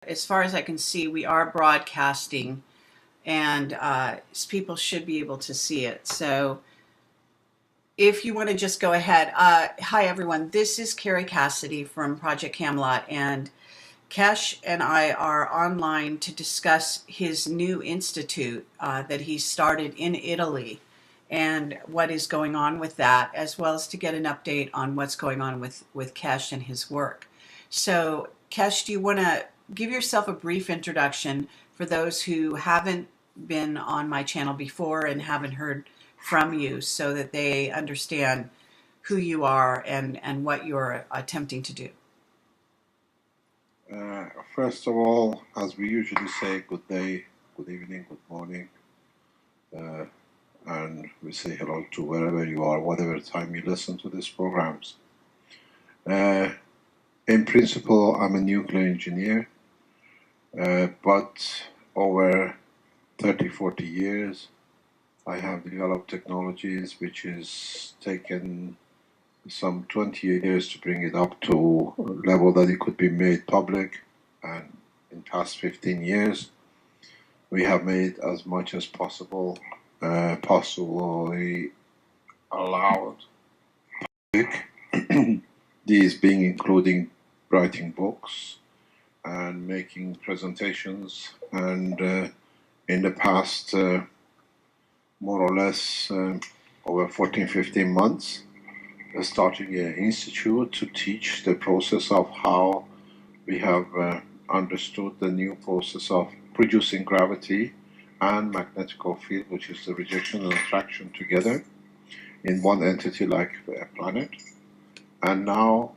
as far as I can see, we are broadcasting, and people should be able to see it. So if you want to just go ahead. Hi, everyone. This is Carrie Cassidy from Project Camelot, and Kesh and I are online to discuss his new institute that he started in Italy and what is going on with that, as well as to get an update on what's going on with Kesh and his work. So, Kesh, do you want to give yourself a brief introduction for those who haven't been on my channel before and haven't heard from you, so that they understand who you are and what you're attempting to do? First of all, as we usually say, good day, good evening, good morning, and we say hello to wherever you are, whatever time you listen to these programs. In principle, I'm a nuclear engineer, but over 30-40 years, I have developed technologies which is taken some 20 years to bring it up to a level that it could be made public, and in past 15 years we have made as much as possibly allowed public. These being including writing books and making presentations, and in the past more or less over 14-15 months starting an institute to teach the process of how we have understood the new process of producing gravity and magnetical field, which is the rejection and attraction together in one entity like a planet. And now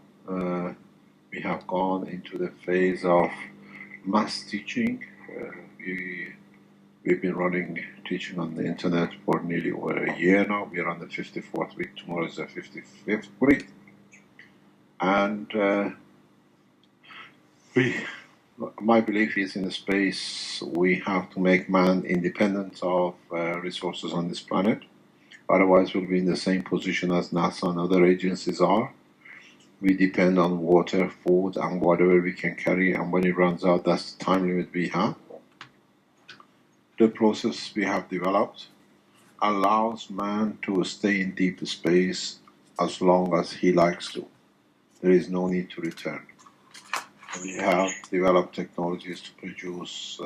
we have gone into the phase of mass teaching. We've been running teaching on the internet for nearly over a year now. We are on the 54th week. Tomorrow is the 55th week. And my belief is, in the space, we have to make man independent of resources on this planet. Otherwise, we'll be in the same position as NASA and other agencies are. We depend on water, food, and whatever we can carry, and when it runs out, that's the time limit we have. The process we have developed allows man to stay in deep space as long as he likes to. There is no need to return. We have developed technologies to produce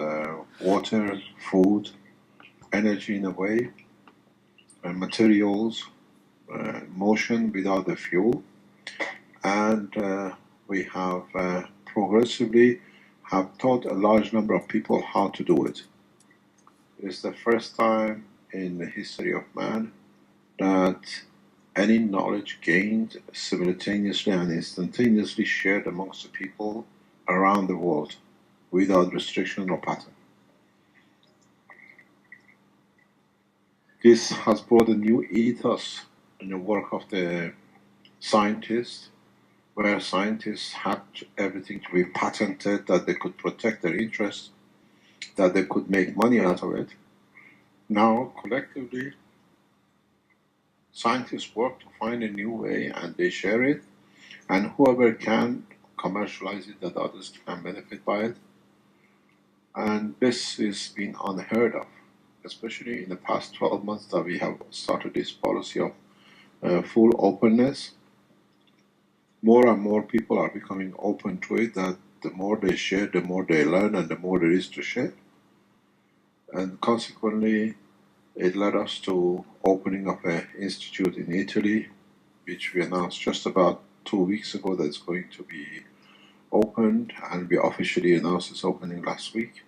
water, food, energy in a way, materials, motion without the fuel, and we have progressively have taught a large number of people how to do it. It's the first time in the history of man that any knowledge gained simultaneously and instantaneously shared amongst the people around the world without restriction or pattern. This has brought a new ethos in the work of the scientists, where scientists had everything to be patented, that they could protect their interests, that they could make money out of it. Now, collectively, scientists work to find a new way, and they share it, and whoever can commercialize it, that others can benefit by it. And this is been unheard of, especially in the past 12 months that we have started this policy of full openness. More and more people are becoming open to it, that the more they share, the more they learn, and the more there is to share. And consequently, it led us to opening up an institute in Italy, which we announced just about 2 weeks ago that it's going to be opened, and we officially announced its opening last week.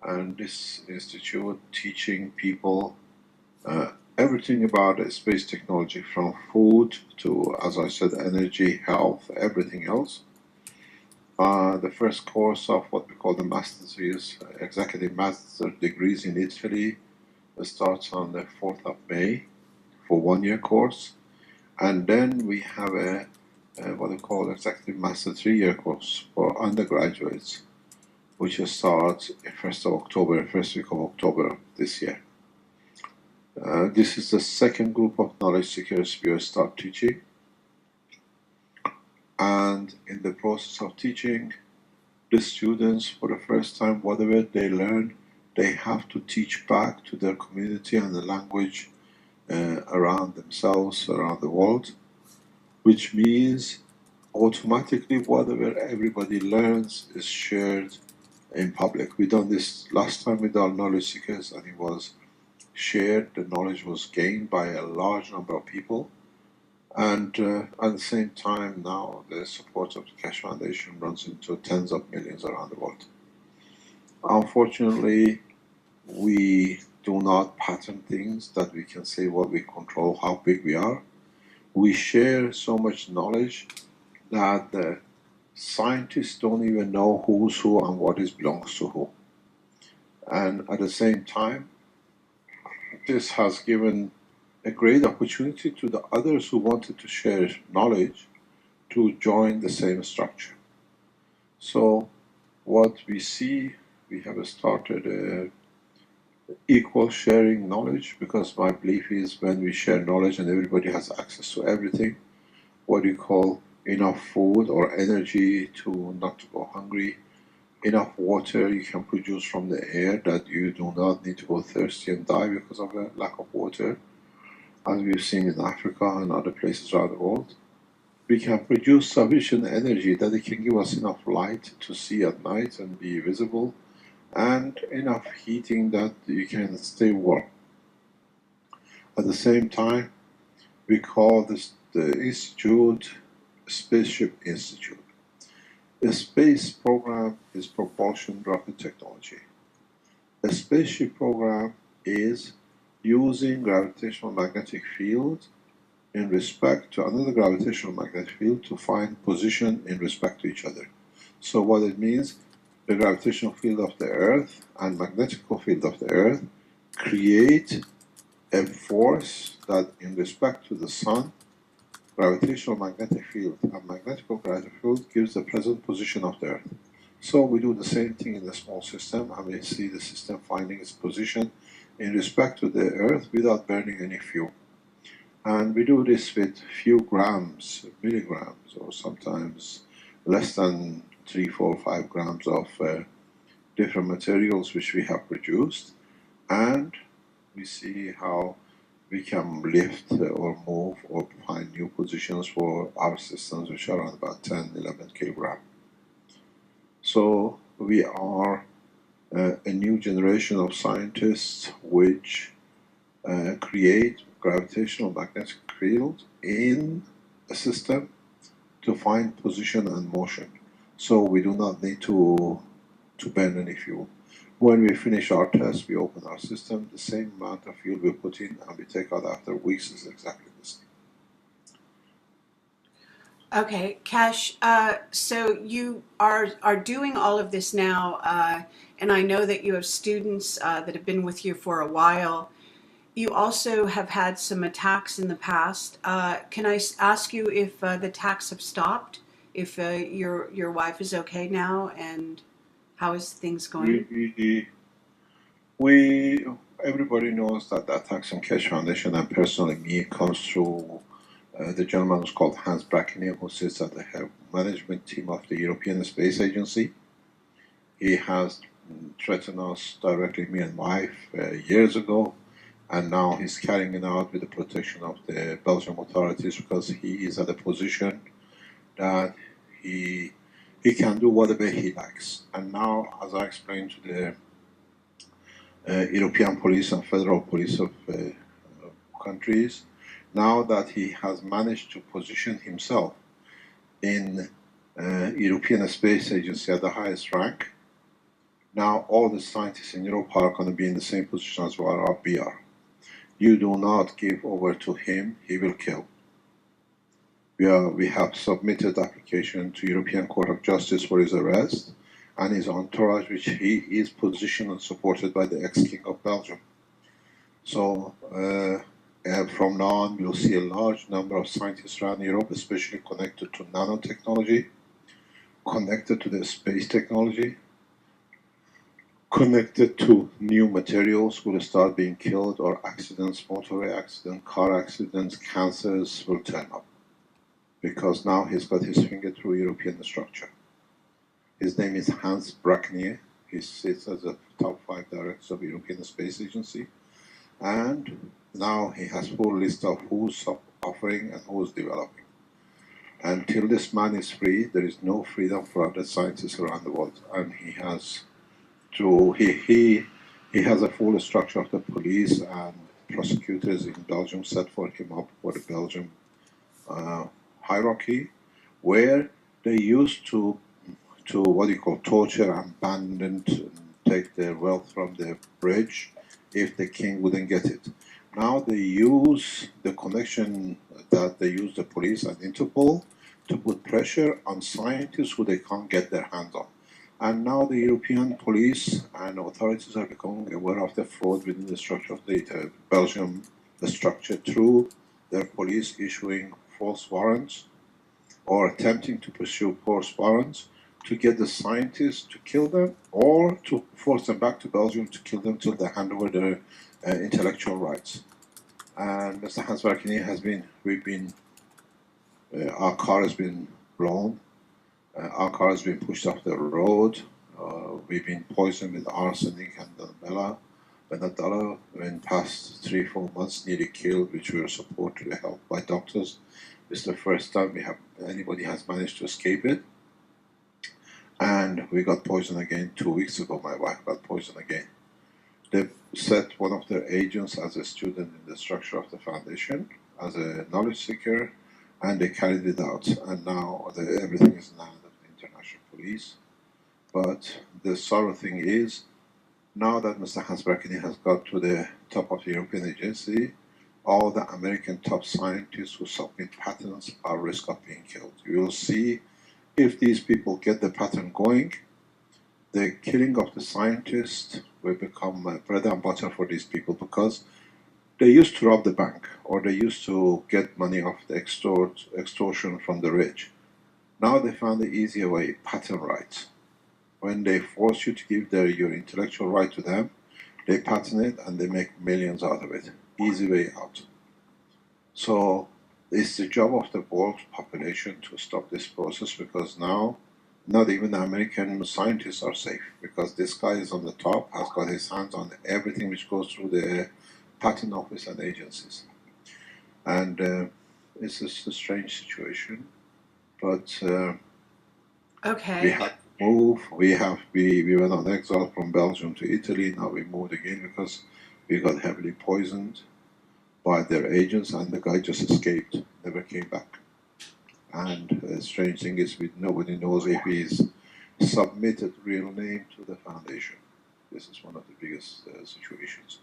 And this institute teaching people everything about space technology, from food to, as I said, energy, health, everything else. The first course of what we call the master's, executive master degrees in Italy, starts on the 4th of May for 1-year course. And then we have a what we call executive master 3-year course for undergraduates, which starts 1st of October, first week of October this year. This is the second group of knowledge seekers we will start teaching. And in the process of teaching, The students, for the first time, whatever they learn, they have to teach back to their community and the language around themselves, around the world, which means automatically whatever everybody learns is shared in public. We done this last time with our knowledge seekers, and it was shared. The knowledge was gained by a large number of people, and at the same time, now the support of the Keshe Foundation runs into tens of millions around the world. Unfortunately, we do not pattern things that we can say what we control, how big we are. We share so much knowledge that the scientists don't even know who's who and what is belongs to who. And at the same time, this has given a great opportunity to the others who wanted to share knowledge to join the same structure. So what we see, we have started equal sharing knowledge, because my belief is when we share knowledge and everybody has access to everything, what you call enough food or energy to not to go hungry, enough water you can produce from the air that you do not need to go thirsty and die because of a lack of water, as we've seen in Africa and other places around the world. We can produce sufficient energy that it can give us enough light to see at night and be visible, and enough heating that you can stay warm. At the same time, we call this the institute Spaceship Institute. The space program is propulsion rocket technology. A spaceship program is using gravitational magnetic field in respect to another gravitational magnetic field to find position in respect to each other. So what it means, the gravitational field of the Earth and magnetical field of the Earth create a force that in respect to the Sun, gravitational magnetic field and magnetical magnetic field gives the present position of the Earth. So we do the same thing in the small system, and we see the system finding its position in respect to the Earth without burning any fuel. And we do this with few grams, milligrams, or sometimes less than 3, 4, 5 grams of different materials which we have produced, and we see how we can lift or move or find new positions for our systems, which are around about 10, 11 kilogram. So we are a new generation of scientists which create gravitational magnetic field in a system to find position and motion. So we do not need to burn any fuel. When we finish our test, we open our system, the same amount of fuel we put in and we take out after weeks is exactly the same. Okay, Cash, so you are doing all of this now, and I know that you have students that have been with you for a while. You also have had some attacks in the past. Can I ask you if the attacks have stopped? If your wife is okay now, and how is things going? Everybody knows that the attacks on Keshe Foundation and personally me comes through the gentleman who's called Hans Brackenier, who sits at the head management team of the European Space Agency. He has threatened us directly, me and wife, years ago, and now he's carrying it out with the protection of the Belgian authorities, because he is at a position that he can do whatever he likes. And now, as I explained to the European police and federal police of countries, now that he has managed to position himself in European Space Agency at the highest rank, now all the scientists in Europe are going to be in the same position as we are. You do not give over to him, he will kill. We have submitted application to European Court of Justice for his arrest and his entourage, which he is positioned and supported by the ex-king of Belgium. So from now on, you'll see a large number of scientists around Europe, especially connected to nanotechnology, connected to the space technology, connected to new materials, will start being killed, or accidents, motorway accidents, car accidents, cancers will turn up. Because now he's got his finger through European structure. His name is Hans Bracknier. He sits as a top 5 director of European Space Agency, and now he has full list of who's offering and who's developing. Until this man is free, there is no freedom for other scientists around the world, and he has a full structure of the police and prosecutors in Belgium set for him up for the Belgium hierarchy, where they used to what you call torture and abandon and take their wealth from the bridge if the king wouldn't get it. Now they use the connection that they use the police and Interpol to put pressure on scientists who they can't get their hands on. And now the European police and authorities are becoming aware of the fraud within the structure of the Belgium structure through their police issuing false warrants or attempting to pursue false warrants to get the scientists to kill them or to force them back to Belgium to kill them till they hand over their intellectual rights. And Mr. Hans Barkini our car has been blown, our car has been pushed off the road, we've been poisoned with arsenic and Benadala in past 3-4 months, nearly killed, which we were supported and helped by doctors. This is the first time anybody has managed to escape it. And we got poisoned again 2 weeks ago. My wife got poisoned again. They set one of their agents as a student in the structure of the foundation, as a knowledge seeker, and they carried it out. And now everything is in the hand of the international police. But the sorrow thing is, now that Mr. Hans Brackeni has got to the top of the European agency, all the American top scientists who submit patents are at risk of being killed. You will see if these people get the pattern going, the killing of the scientists will become bread and butter for these people because they used to rob the bank or they used to get money off the extortion from the rich. Now they found the easier way, patent rights. When they force you to give your intellectual right to them, they patent it and they make millions out of it. Easy way out. So it's the job of the world population to stop this process because now not even the American scientists are safe because this guy is on the top, has got his hands on everything which goes through the patent office and agencies. And it's just a strange situation. But Okay. we had to move. We went on exile from Belgium to Italy. Now we moved again because we got heavily poisoned by their agents, and the guy just escaped, never came back. And the strange thing is, nobody knows if he's submitted real name to the foundation. This is one of the biggest situations.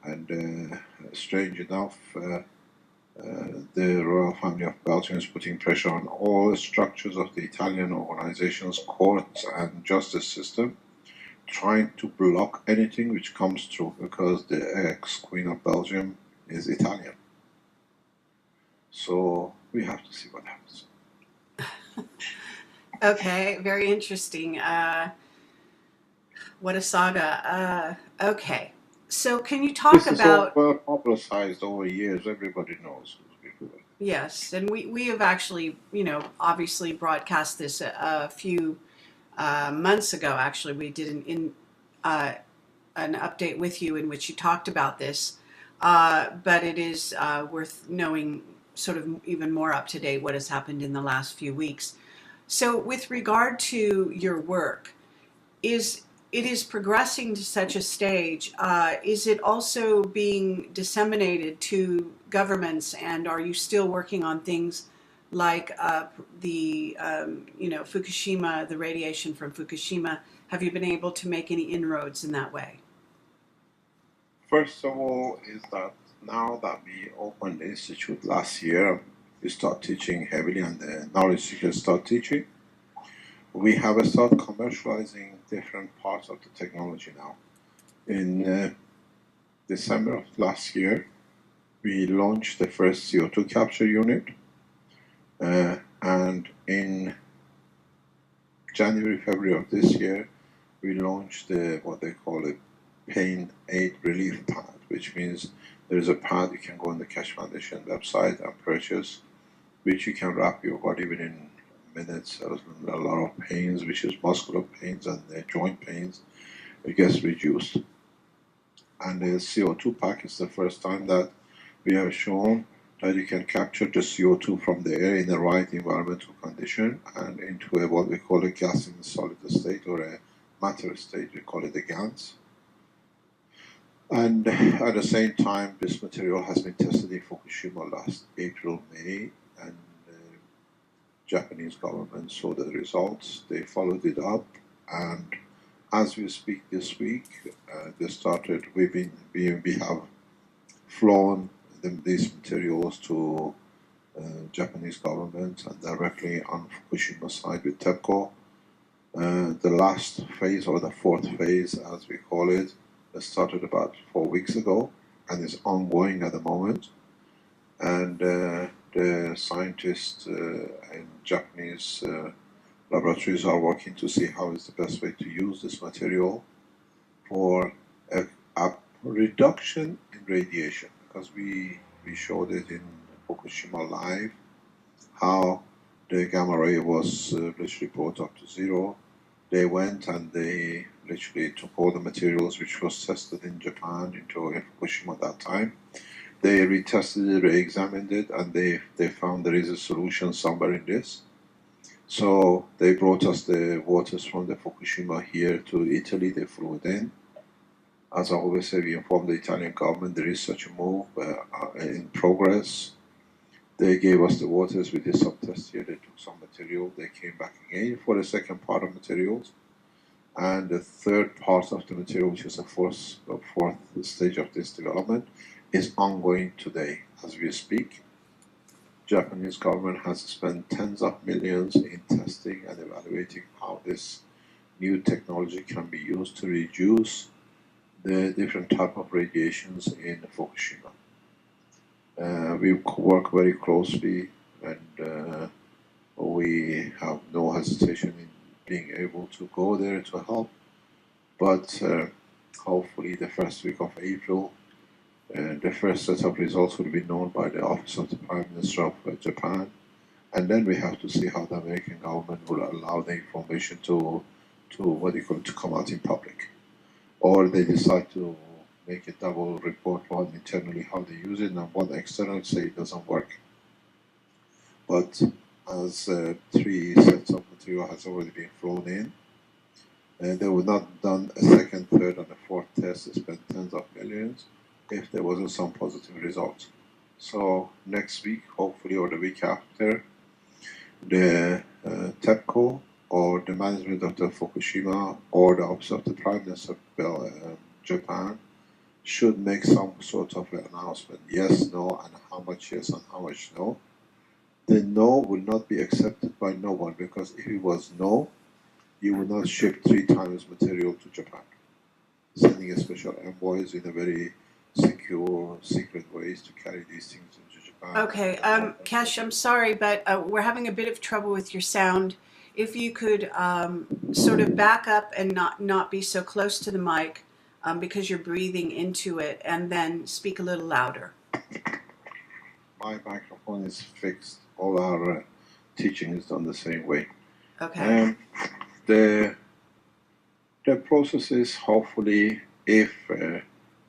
And strange enough, the royal family of Belgium is putting pressure on all the structures of the Italian organizations, courts, and justice system, trying to block anything which comes through because the ex-Queen of Belgium is Italian. So we have to see what happens. Okay, very interesting. What a saga. Okay, so can you talk about... This is all well publicized over years. Everybody knows. Yes, and we have actually, obviously broadcast this a few months ago. Actually, we did an update with you in which you talked about this. But it is worth knowing sort of even more up to date what has happened in the last few weeks. So with regard to your work, it is progressing to such a stage. Is it also being disseminated to governments, and are you still working on things like the Fukushima, the radiation from Fukushima? Have you been able to make any inroads in that way? First of all, is that now that we opened the institute last year, we start teaching heavily, and the knowledge seekers start teaching. We have started commercializing different parts of the technology now. In December of last year, we launched the first CO2 capture unit, and in January, February of this year, we launched what they call a pain aid relief pad, which means there is a pad you can go on the Keshe Foundation website and purchase, which you can wrap your body within minutes. A lot of pains, which is muscular pains and joint pains, it gets reduced. And the CO2 pack is the first time that we have shown that you can capture the CO2 from the air in the right environmental condition and into what we call a gas in a solid state or a matter state. We call it a GANS. And at the same time, this material has been tested in Fukushima last April, May, and the Japanese government saw the results. They followed it up, and as we speak this week, we have flown these materials to Japanese government and directly on Fukushima side with TEPCO. The last phase, or the fourth phase as we call it, started about 4 weeks ago and is ongoing at the moment. And the scientists in Japanese laboratories are working to see how is the best way to use this material for a reduction in radiation, because we showed it in Fukushima live how the gamma ray was literally brought up to zero. They went and they literally took all the materials which was tested in Japan into Fukushima at that time. They retested it, re-examined it, and they found there is a solution somewhere in this. So they brought us the waters from the Fukushima here to Italy. They flew it in. As I always say, we informed the Italian government there is such a move in progress. They gave us the waters. We did some tests here. They took some material. They came back again for the second part of materials. And the third part of the material, which is the fourth stage of this development, is ongoing today as we speak. Japanese government has spent tens of millions in testing and evaluating how this new technology can be used to reduce the different type of radiations in Fukushima. We work very closely, and we have no hesitation in being able to go there to help. But hopefully the first week of April, the first set of results will be known by the Office of the Prime Minister of Japan, and then we have to see how the American government will allow the information to come out in public, or they decide to make a double report, one internally how they use it and one external say it doesn't work. But as 3 sets of material has already been flown in, and they would not done a second, third, and a fourth test to spend tens of millions if there wasn't some positive results. So next week, hopefully, or the week after, the TEPCO or the management of the Fukushima or the Office of the Prime Minister of Japan should make some sort of an announcement, yes, no, and how much yes and how much no. The no will not be accepted by no one, because if it was no, you will not ship 3 times material to Japan. Sending a special envoys in a very secure, secret ways to carry these things into Japan. Okay, Keshe, I'm sorry, but we're having a bit of trouble with your sound. If you could sort of back up and not be so close to the mic, because you're breathing into it, and then speak a little louder. My microphone is fixed. All our teaching is done the same way. Okay. The process is, hopefully, if the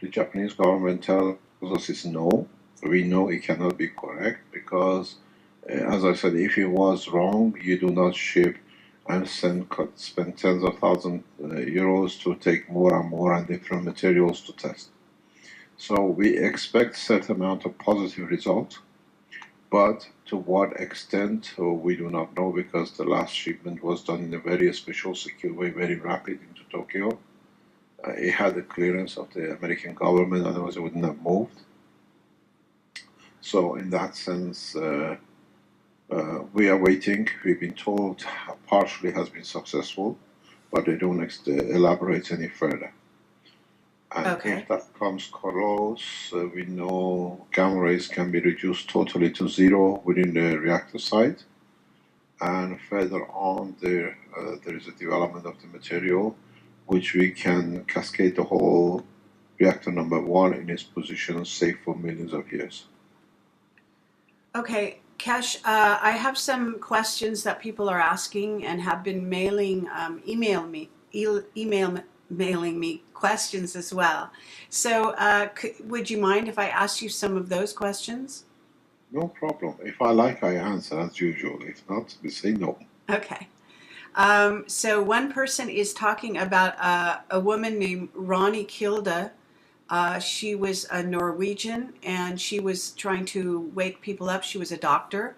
Japanese government tells us it's no, we know it cannot be correct, because as I said, if it was wrong, you do not ship and spend tens of thousands euros to take more and more and different materials to test. So we expect certain amount of positive results, but to what extent we do not know, because the last shipment was done in a very special, secure way, very rapid into Tokyo. It had the clearance of the American government, otherwise it wouldn't have moved. So in that sense, we are waiting. We've been told partially has been successful, but they don't elaborate any further. And Okay. if that comes close, we know gamma rays can be reduced totally to zero within the reactor site. And further on, there is a development of the material which we can cascade the whole reactor number 1 in its position safe for millions of years. Okay, Kesh, I have some questions that people are asking and have been mailing me questions as well. So, would you mind if I ask you some of those questions? No problem. If I like, I answer as usual. If not, we say no. Okay. So one person is talking about a woman named Ronnie Kilda. She was a Norwegian and she was trying to wake people up. She was a doctor.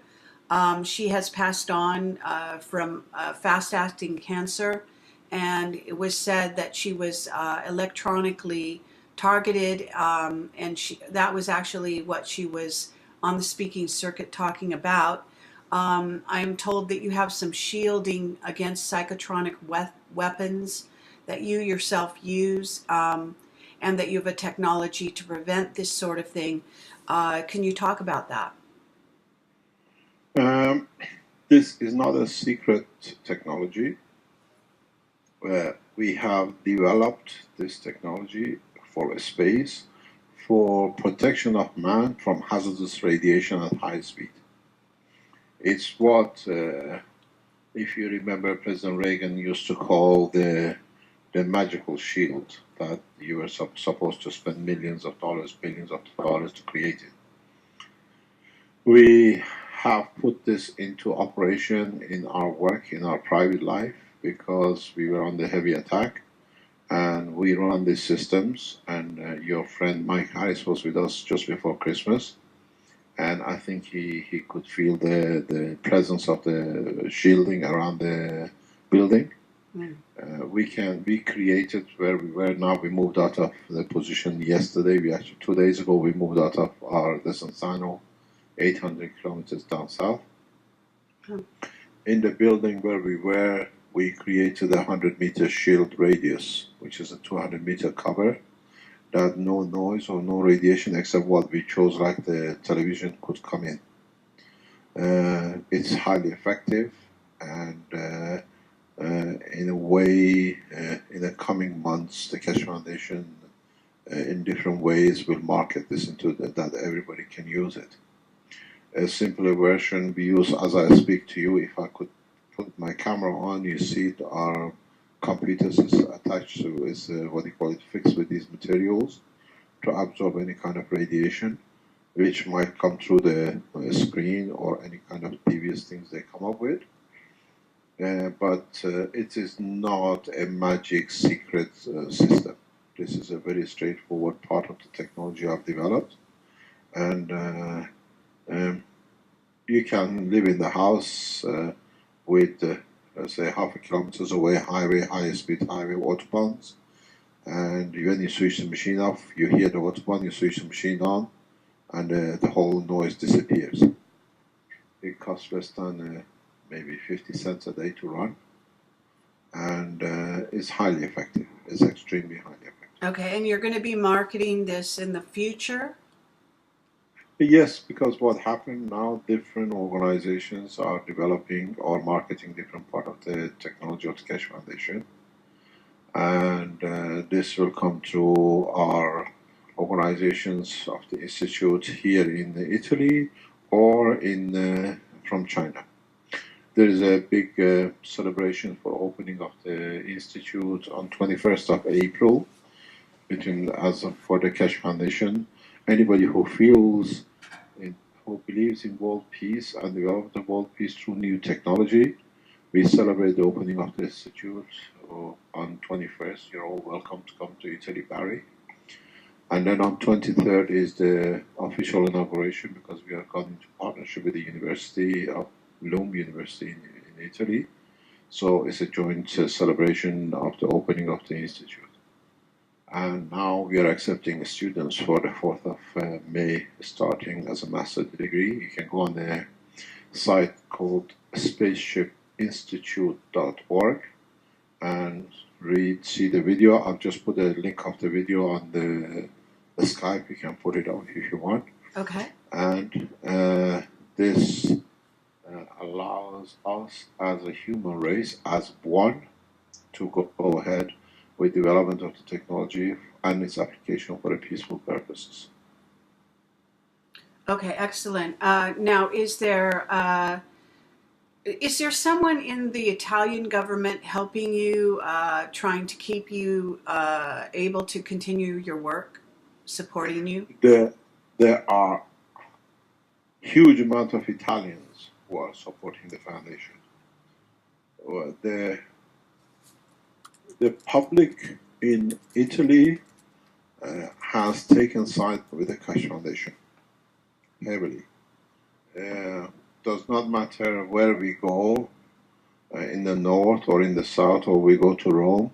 She has passed on from fast-acting cancer, and it was said that she was electronically targeted, and that was actually what she was on the speaking circuit talking about. I'm told that you have some shielding against psychotronic weapons that you yourself use, and that you have a technology to prevent this sort of thing. Can you talk about that? Um, this is not a secret technology. We have developed this technology for a space for protection of man from hazardous radiation at high speed. It's what, if you remember, President Reagan used to call the magical shield that you were supposed to spend millions of dollars, billions of dollars to create it. We have put this into operation in our work, in our private life, because we were under heavy attack and we run these systems. And your friend Mike Harris was with us just before Christmas. And I think he could feel the presence of the shielding around the building. Mm. We created where we were now. We moved out of the position yesterday. We actually 2 days ago we moved out of our Desenzano, 800 kilometers down south. Hmm. In the building where we were, we created a 100-meter shield radius, which is a 200-meter cover that no noise or no radiation except what we chose, like the television, could come in. It's highly effective, and in a way, in the coming months, the Keshe Foundation, in different ways, will market this into that everybody can use it. A simpler version we use as I speak to you. If I could put my camera on, you see our computers is attached to, is what you call it, fixed with these materials to absorb any kind of radiation which might come through the screen or any kind of devious things they come up with. But it is not a magic secret system. This is a very straightforward part of the technology I've developed. And you can live in the house with, let's say, half a kilometers away highway, high-speed highway autobahns. And when you switch the machine off, you hear the autobahn, you switch the machine on, and the whole noise disappears. It costs less than maybe 50 cents a day to run, and it's highly effective. It's extremely highly effective. Okay, and you're going to be marketing this in the future? Yes, because what happened now, different organizations are developing or marketing different part of the technology of the Keshe Foundation. And this will come through our organizations of the institute here in Italy or in from China. There is a big celebration for opening of the institute on 21st of April for the Keshe Foundation. Anybody who feels who believes in world peace and development of world peace through new technology, we celebrate the opening of the institute on 21st. You're all welcome to come to Italy, Bari. And then on 23rd is the official inauguration, because we are going into partnership with the University of Lund University in Italy. So it's a joint celebration of the opening of the institute. And now we are accepting students for the 4th of May, starting as a master's degree. You can go on the site called spaceshipinstitute.org and see the video. I've just put a link of the video on the Skype. You can put it on if you want. Okay. And this allows us as a human race, as one, to go ahead with development of the technology and its application for a peaceful purposes. Okay, excellent. Now, is there someone in the Italian government helping you, trying to keep you able to continue your work, supporting you? There are huge amount of Italians who are supporting the foundation. The public in Italy has taken side with the Keshe Foundation heavily. Does not matter where we go, in the north or in the south, or we go to Rome,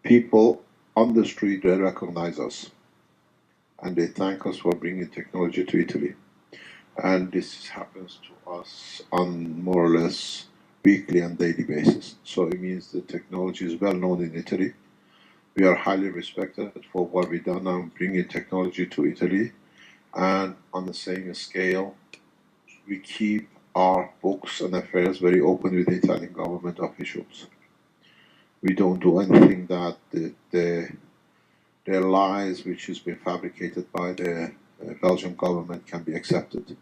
people on the street, they recognize us and they thank us for bringing technology to Italy. And this happens to us on more or less weekly and daily basis. So it means the technology is well known in Italy. We are highly respected for what we've done on bringing technology to Italy. And on the same scale, we keep our books and affairs very open with the Italian government officials. We don't do anything that their lies, which has been fabricated by the Belgian government, can be accepted.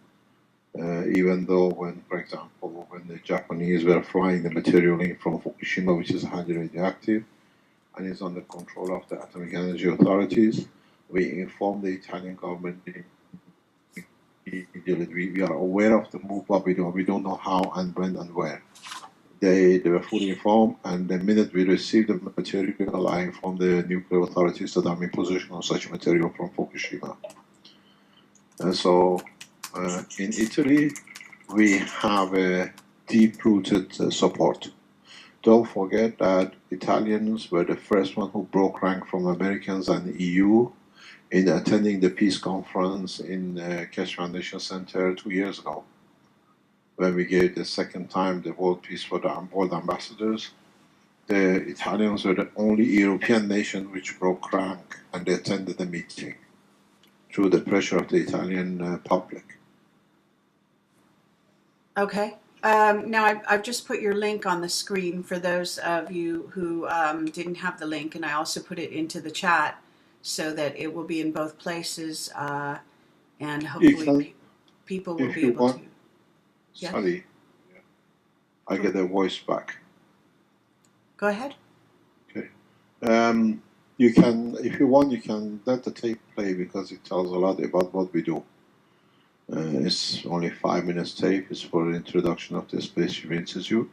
Even though when, for example, when the Japanese were flying the material in from Fukushima, which is highly radioactive and is under control of the atomic energy authorities, we informed the Italian government immediately. We are aware of the move, but we don't know how and when and where. They were fully informed, and the minute we received the material, I informed the nuclear authorities that I'm in possession of such material from Fukushima. And so in Italy, we have a deep-rooted support. Don't forget that Italians were the first one who broke rank from Americans and EU in attending the peace conference in Keshe Foundation Center 2 years ago, when we gave the second time the World Peace for the World Ambassadors. The Italians were the only European nation which broke rank, and they attended the meeting through the pressure of the Italian public. Okay. Now, I've just put your link on the screen for those of you who didn't have the link, and I also put it into the chat so that it will be in both places, and hopefully people will If be you able want, to. Yes? Sorry, I get the voice back. Go ahead. Okay. You can, if you want, you can let the tape play because it tells a lot about what we do. It's only 5 minutes tape. It's for the introduction of the Spaceship Institute,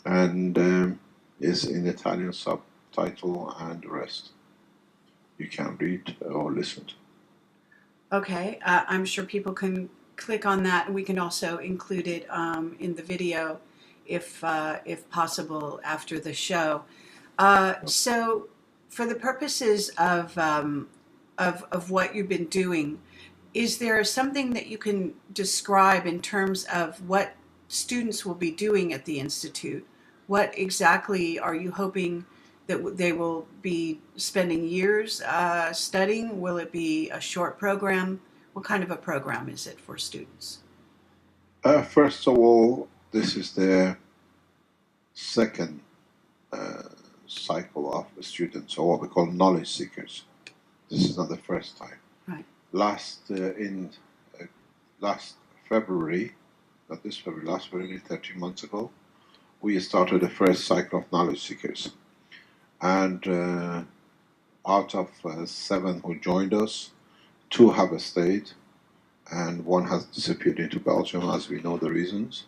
and it's in Italian subtitle and the rest. You can read or listen to. Okay. I'm sure people can click on that, and we can also include it in the video if possible after the show. So, for the purposes of what you've been doing, is there something that you can describe in terms of what students will be doing at the Institute? What exactly are you hoping that they will be spending years studying? Will it be a short program? What kind of a program is it for students? First of all, this is the second cycle of students, or what we call knowledge seekers. This is not the first time. Right. Last February, not this February, last February, 13 months ago, we started the first cycle of knowledge seekers. And out of 7 who joined us, 2 have stayed, and 1 has disappeared into Belgium, as we know the reasons.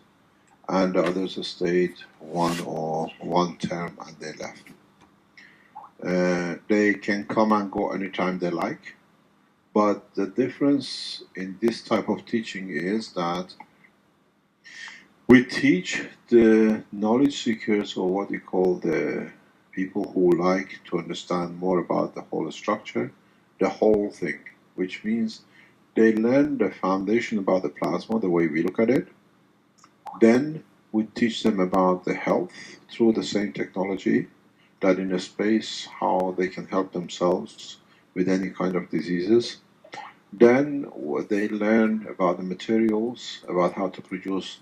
And the others stayed 1 term and they left. They can come and go anytime they like, but the difference in this type of teaching is that we teach the knowledge seekers, or what we call the people who like to understand more about the whole structure, the whole thing, which means they learn the foundation about the plasma, the way we look at it. Then we teach them about the health through the same technology, that in a space, how they can help themselves with any kind of diseases. Then they learn about the materials, about how to produce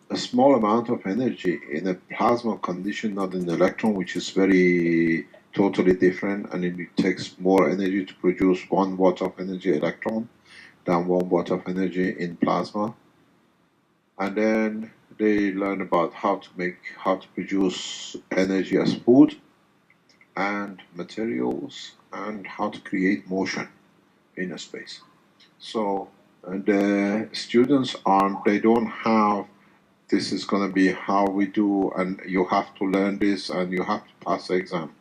a small amount of energy in a plasma condition, not in electron, which is very totally different, and it takes more energy to produce 1 watt of energy electron than 1 watt of energy in plasma. And then they learn about how to produce energy as food and materials, and how to create motion in a space. So the students they don't have, this is going to be how we do, and you have to learn this, and you have to pass the exam.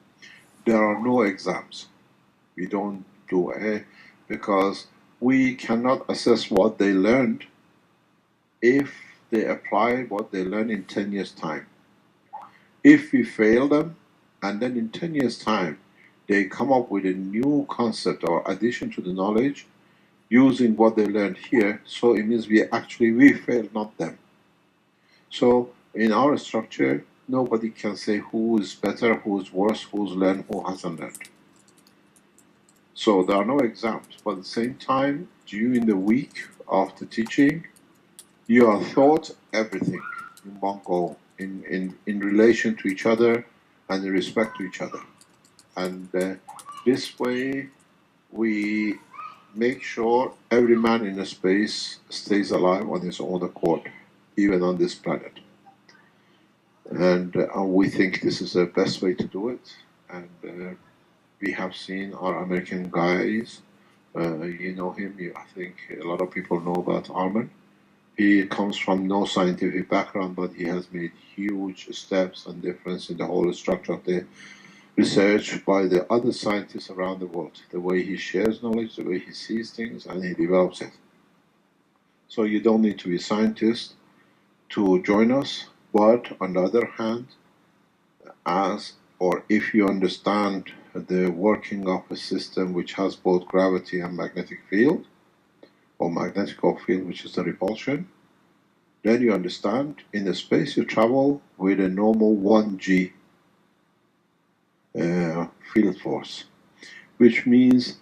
There are no exams. We don't do it because we cannot assess what they learned if they apply what they learned in 10 years' time. If we fail them, and then in 10 years' time, they come up with a new concept or addition to the knowledge using what they learned here, so it means we failed, not them. So in our structure, nobody can say who is better, who is worse, who's learned, who hasn't learned. So there are no exams, but at the same time, during the week of the teaching, you are taught everything in one go, in relation to each other and in respect to each other. And this way, we make sure every man in a space stays alive on his own accord, even on this planet. And we think this is the best way to do it. And we have seen our American guys, you know him, I think a lot of people know about Armin. He comes from no scientific background, but he has made huge steps and difference in the whole structure of the research by the other scientists around the world. The way he shares knowledge, the way he sees things, and he develops it. So you don't need to be a scientist to join us, but on the other hand, if you understand the working of a system which has both gravity and magnetic field, or magnetic field, which is the repulsion, then you understand in the space you travel with a normal 1G field force, which means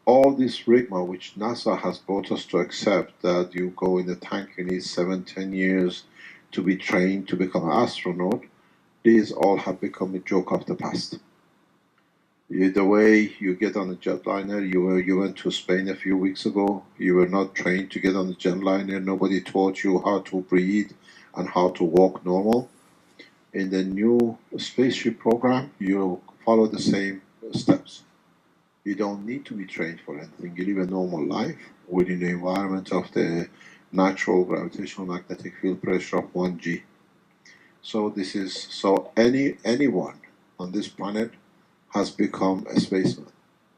all this rigma which NASA has brought us to accept, that you go in the tank, you need 7-10 years to be trained to become an astronaut, these all have become a joke of the past. The way you get on a jetliner, you went to Spain a few weeks ago, you were not trained to get on the jetliner, nobody taught you how to breathe and how to walk normal. In the new spaceship program, you follow the same steps. You don't need to be trained for anything. You live a normal life within the environment of the natural gravitational magnetic field pressure of 1G. So anyone on this planet has become a spaceman,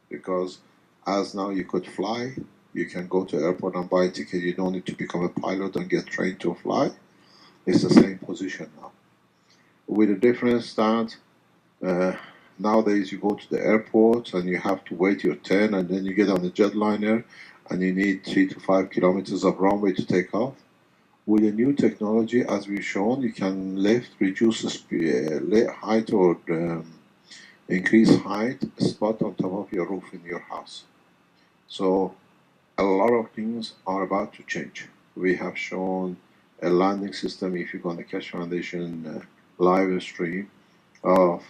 because as now you could fly, you can go to airport and buy a ticket. You don't need to become a pilot and get trained to fly. It's the same position now, with the difference that nowadays you go to the airport and you have to wait your turn, and then you get on the jetliner and you need 3 to 5 kilometers of runway to take off. With the new technology, as we've shown, you can lift, reduce the speed, height, or increase height, spot on top of your roof in your house. So a lot of things are about to change. We have shown a landing system, if you go on the Keshe Foundation live stream, of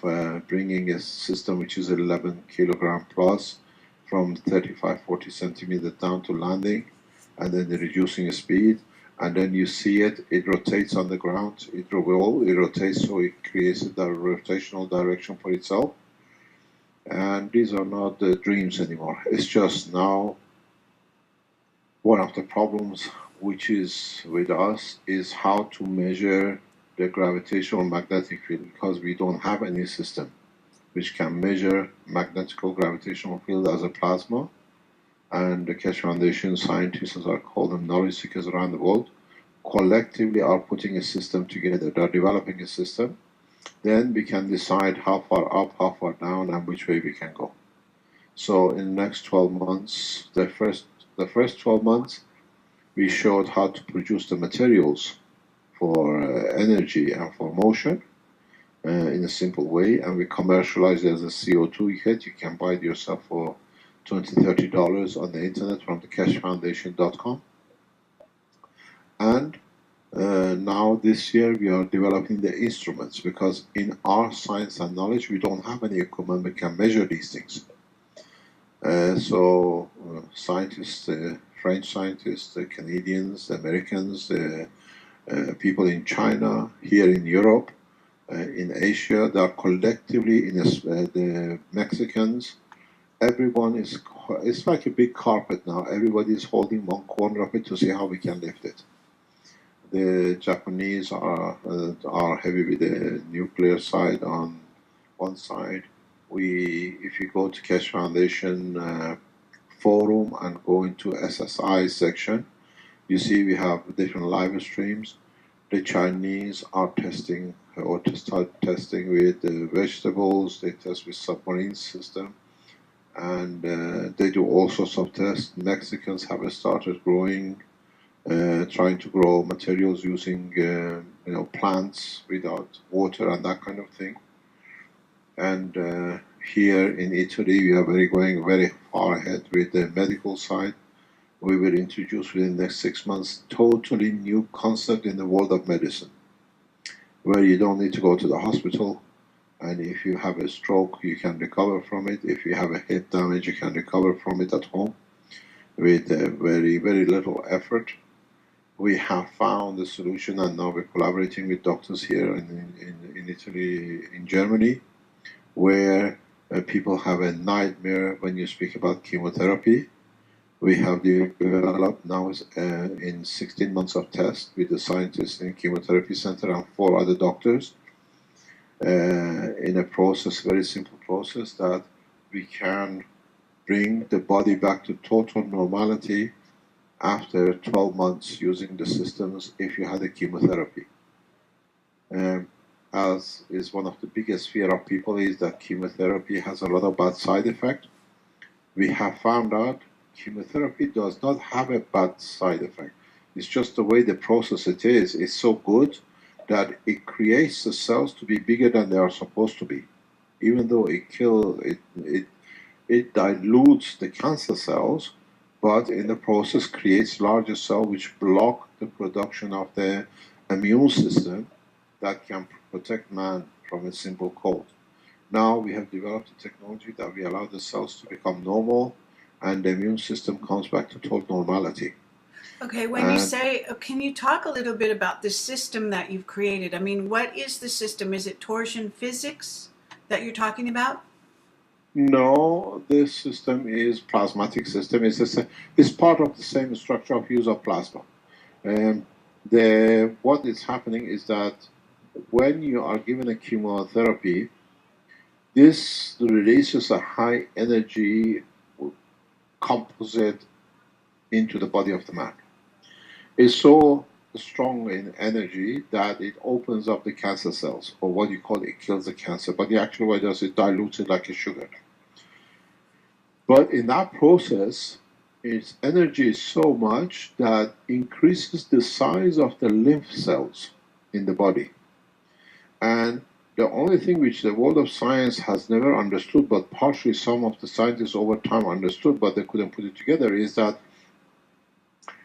bringing a system which is 11 kilogram plus from 35-40 centimeters down to landing, and then reducing the speed, and then you see it rotates on the ground, it rotates, so it creates a rotational direction for itself. And these are not the dreams anymore. It's just now one of the problems which is with us is how to measure the gravitational magnetic field, because we don't have any system which can measure magnetical gravitational field as a plasma. And the Keshe Foundation scientists, as I call them, knowledge seekers around the world, collectively are putting a system together. They're developing a system. Then we can decide how far up, how far down, and which way we can go. So in the next 12 months, the first 12 months, we showed how to produce the materials for energy and for motion in a simple way, and we commercialized it as a CO2 kit. You can buy it yourself for $20-30 on the internet from the keshefoundation.com. And now this year we are developing the instruments, because in our science and knowledge we don't have any equipment that can measure these things. So scientists French scientists, the Canadians, the Americans, the people in China, here in Europe, in Asia, they are collectively in the Mexicans. Everyone is, it's like a big carpet now. Everybody is holding one corner of it to see how we can lift it. The Japanese are heavy with the nuclear side on one side. If you go to Keshe Foundation forum and go into SSI section, you see we have different live streams. The Chinese are testing or to start testing with vegetables. They test with submarine system, and they do all sorts of tests. Mexicans have started growing, trying to grow materials using plants without water and that kind of thing. And here in Italy, we are going very far ahead with the medical side. We will introduce within the next 6 months totally new concept in the world of medicine, where you don't need to go to the hospital, and if you have a stroke, you can recover from it. If you have a head damage, you can recover from it at home with very, very little effort. We have found a solution, and now we're collaborating with doctors here in Italy, in Germany, where people have a nightmare when you speak about chemotherapy. We have developed now in 16 months of test with the scientists in chemotherapy center and 4 other doctors in a process, very simple process, that we can bring the body back to total normality after 12 months using the systems if you had a chemotherapy. As is one of the biggest fear of people is that chemotherapy has a lot of bad side effects. We have found out chemotherapy does not have a bad side effect. It's just the way the process it is so good that it creates the cells to be bigger than they are supposed to be. Even though it dilutes the cancer cells, but in the process creates larger cells which block the production of the immune system that can protect man from a simple cold. Now we have developed a technology that we allow the cells to become normal, and the immune system comes back to total normality. Okay, when you say, can you talk a little bit about the system that you've created? I mean, what is the system? Is it torsion physics that you're talking about? No, this system is plasmatic system. It's part of the same structure of use of plasma. What is happening is that when you are given a chemotherapy, this releases a high energy composite into the body of the man. It's so strong in energy that it opens up the cancer cells, or what you call it kills the cancer. But the actual way it does, it dilutes it like a sugar. But in that process, its energy is so much that increases the size of the lymph cells in the body. And the only thing which the world of science has never understood, but partially some of the scientists over time understood, but they couldn't put it together, is that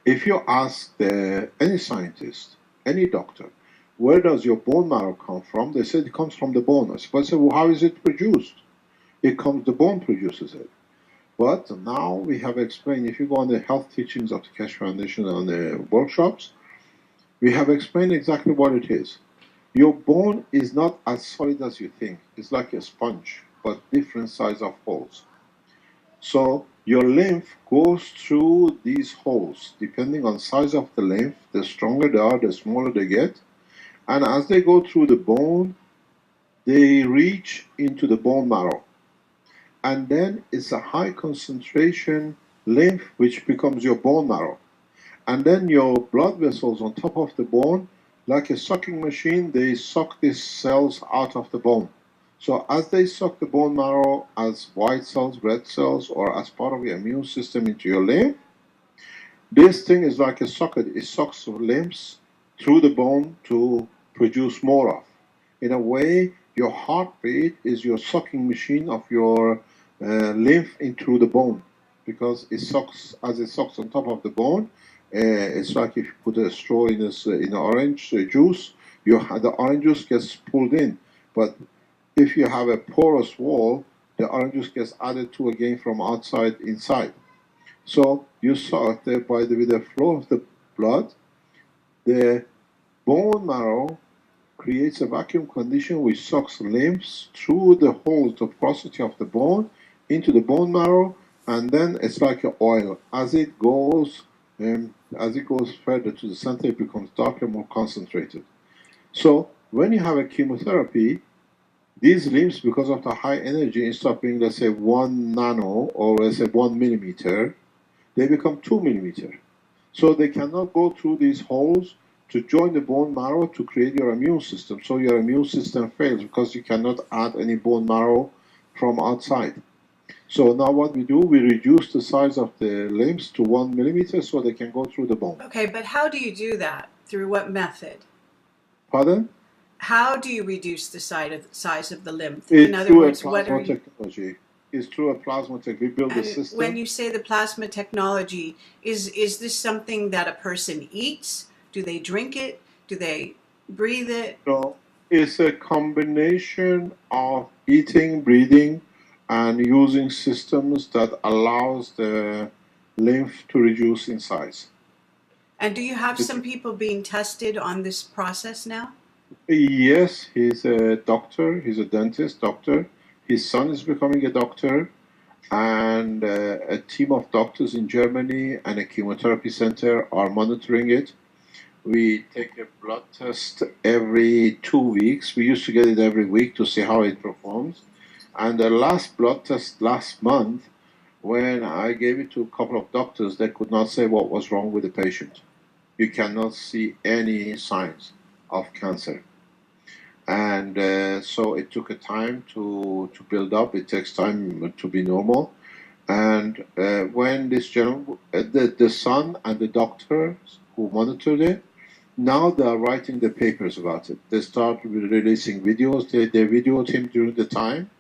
if you ask any scientist, any doctor, where does your bone marrow come from? They said it comes from the bone. I said, well, how is it produced? The bone produces it. But now we have explained, if you go on the health teachings of the Keshe Foundation on the workshops, we have explained exactly what it is. Your bone is not as solid as you think. It's like a sponge, but different size of holes. So your lymph goes through these holes. Depending on size of the lymph, the stronger they are, the smaller they get. And as they go through the bone, they reach into the bone marrow. And then it's a high concentration lymph which becomes your bone marrow. And then your blood vessels on top of the bone, like a sucking machine, they suck these cells out of the bone. So as they suck the bone marrow as white cells, red cells, or as part of your immune system into your lymph, this thing is like a socket. It sucks lymphs through the bone to produce more of. In a way, your heartbeat is your sucking machine of your lymph into the bone, because it sucks, as it sucks on top of the bone. It's like if you put a straw in orange juice, the orange juice gets pulled in. But if you have a porous wall, the orange juice gets added to again from outside inside. So you saw that with the flow of the blood, the bone marrow creates a vacuum condition which sucks lymphs through the holes, the porosity of the bone, into the bone marrow, and then it's like an oil. As it goes further to the center, it becomes darker, more concentrated. So when you have a chemotherapy, these lymphs, because of the high energy, instead of being, let's say, 1 nano or let's say 1 millimeter, they become 2 millimeter. So they cannot go through these holes to join the bone marrow to create your immune system. So your immune system fails because you cannot add any bone marrow from outside. So now what we do, we reduce the size of the limbs to 1 millimeter so they can go through the bone. Okay, but how do you do that? Through what method? Pardon? How do you reduce the size of the lymph? It's In other through words, a what are plasma you? technology. It's through a plasma technology. We build a And system. when you say the plasma technology, is this something that a person eats? Do they drink it? Do they breathe it? So it's a combination of eating, breathing, and using systems that allows the lymph to reduce in size. And do you have some people being tested on this process now? Yes, he's a doctor. He's a dentist doctor. His son is becoming a doctor, and a team of doctors in Germany and a chemotherapy center are monitoring it. We take a blood test every 2 weeks. We used to get it every week to see how it performs. And the last blood test last month, when I gave it to a couple of doctors, they could not say what was wrong with the patient. You cannot see any signs of cancer. And so it took a time to build up. It takes time to be normal. And when this gentleman, the son and the doctors who monitored it, now they are writing the papers about it. They start releasing videos. They videoed him during the time.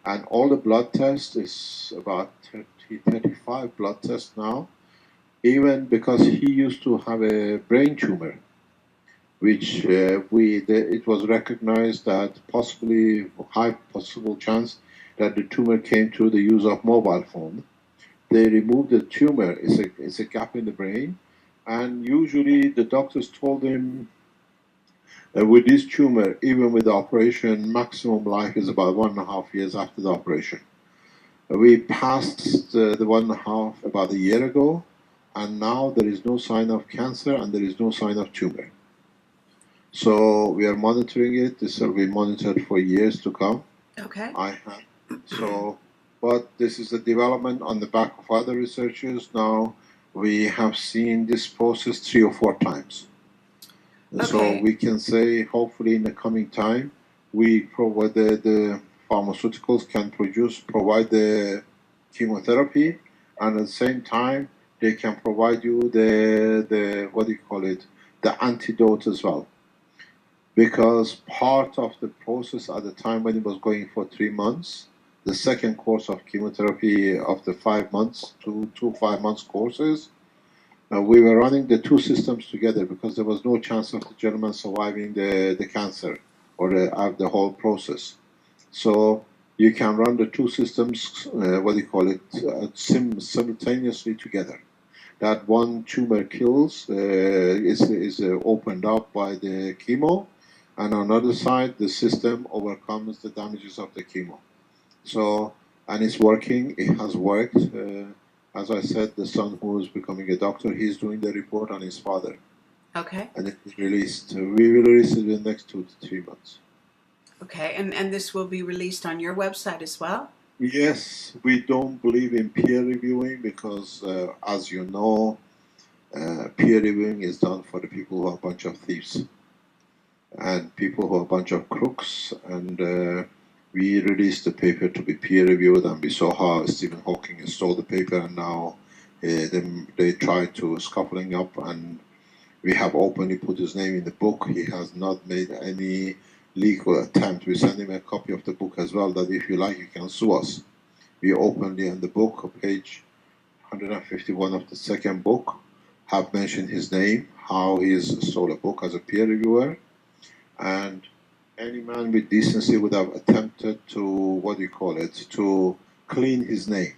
And all the blood tests is about 35 blood tests now, even because he used to have a brain tumor, which it was recognized that possibly high possible chance that the tumor came through the use of mobile phone. They removed the tumor. It's a gap in the brain, and usually the doctors told him with this tumor, even with the operation, maximum life is about 1.5 years after the operation. We passed the 1.5 about a year ago, and now there is no sign of cancer and there is no sign of tumor. So we are monitoring it. This will be monitored for years to come. Okay. But this is a development on the back of other researchers. Now we have seen this process 3 or 4 times. Okay. So we can say, hopefully, in the coming time, we provide the pharmaceuticals can provide the chemotherapy, and at the same time, they can provide you the what do you call it, the antidote as well. Because part of the process at the time when it was going for 3 months, the second course of chemotherapy of the 5 months, two 5 months courses, we were running the 2 systems together because there was no chance of the gentleman surviving the cancer or the whole process. So you can run the 2 systems, simultaneously together. That one tumor kills is opened up by the chemo, and on the other side, the system overcomes the damages of the chemo. So, and it's working. It has worked. As I said, the son who is becoming a doctor, he's doing the report on his father. Okay. And it is released. We will release it in the next 2 to 3 months. Okay, and this will be released on your website as well? Yes, we don't believe in peer reviewing because, as you know, peer reviewing is done for the people who are a bunch of thieves and people who are a bunch of crooks. And we released the paper to be peer reviewed, and we saw how Stephen Hawking stole the paper, and now they tried to scuffling up, and we have openly put his name in the book. He has not made any legal attempt. We send him a copy of the book as well, that if you like, you can sue us. We openly in the book, page 151 of the second book, have mentioned his name, how he has stole a book as a peer reviewer, and any man with decency would have attempted to, to clean his name.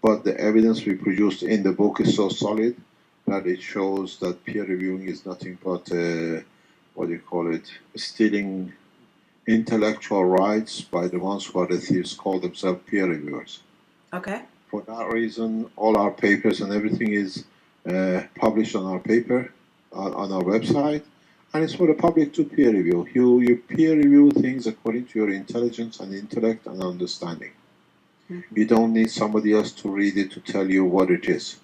but the evidence we produced in the book is so solid that it shows that peer reviewing is nothing but, what do you call it, stealing intellectual rights by the ones who are the thieves, call themselves peer reviewers. Okay. For that reason, all our papers and everything is published on our paper, on our website, and it's for the public to peer review. You peer review things according to your intelligence and intellect and understanding. Mm-hmm. You don't need somebody else to read it to tell you what it is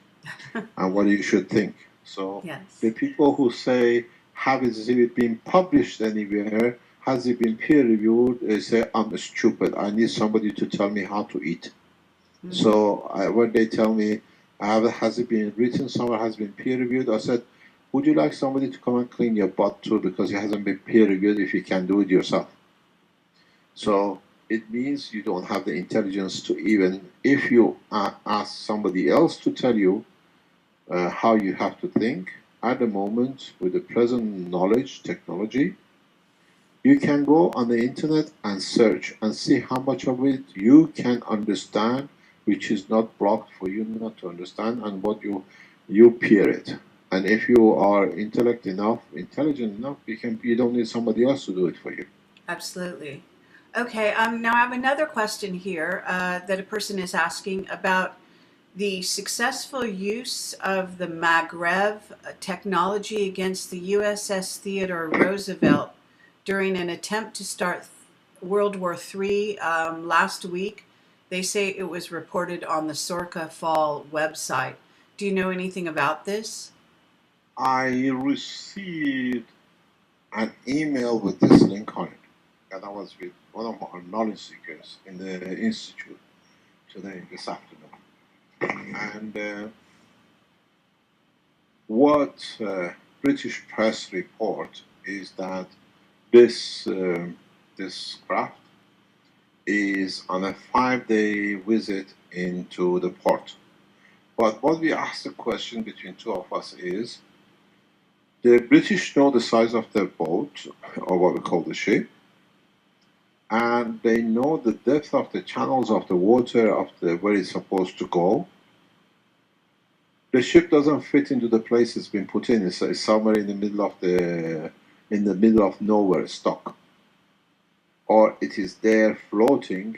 and what you should think. So Yes. the people who say, has it been published anywhere? Has it been peer reviewed? They say, I'm stupid. I need somebody to tell me how to eat. Mm-hmm. So when they tell me, has it been written somewhere, has it been peer reviewed? I said, would you like somebody to come and clean your butt too because it hasn't been peer reviewed if you can do it yourself? So it means you don't have the intelligence to even, if you ask somebody else to tell you how you have to think, at the moment with the present knowledge, technology, you can go on the internet and search and see how much of it you can understand, which is not blocked for you not to understand, and what you peer it. And if you are intelligent enough, you don't need somebody else to do it for you. Absolutely. Okay. Now I have another question here that a person is asking about the successful use of the Maghreb technology against the USS Theodore Roosevelt during an attempt to start World War III last week. They say it was reported on the Sorka Fall website. Do you know anything about this? I received an email with this link on it, and I was with one of our knowledge seekers in the institute this afternoon. And what British press report is that this craft is on a 5-day visit into the port. But what we asked the question between two of us is, the British know the size of the boat, or what we call the ship, and they know the depth of the channels of the water of where it's supposed to go. The ship doesn't fit into the place it's been put in. It's somewhere in the middle of nowhere, stuck, or it is there floating,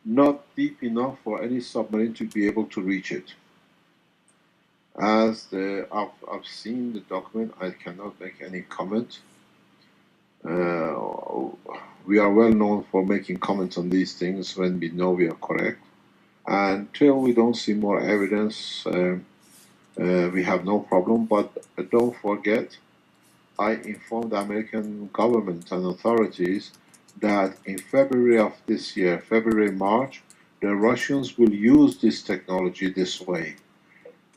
not deep enough for any submarine to be able to reach it. As I've seen the document, I cannot make any comment. We are well known for making comments on these things when we know we are correct. Until we don't see more evidence, we have no problem. But don't forget, I informed the American government and authorities that in February of this year, March, the Russians will use this technology this way.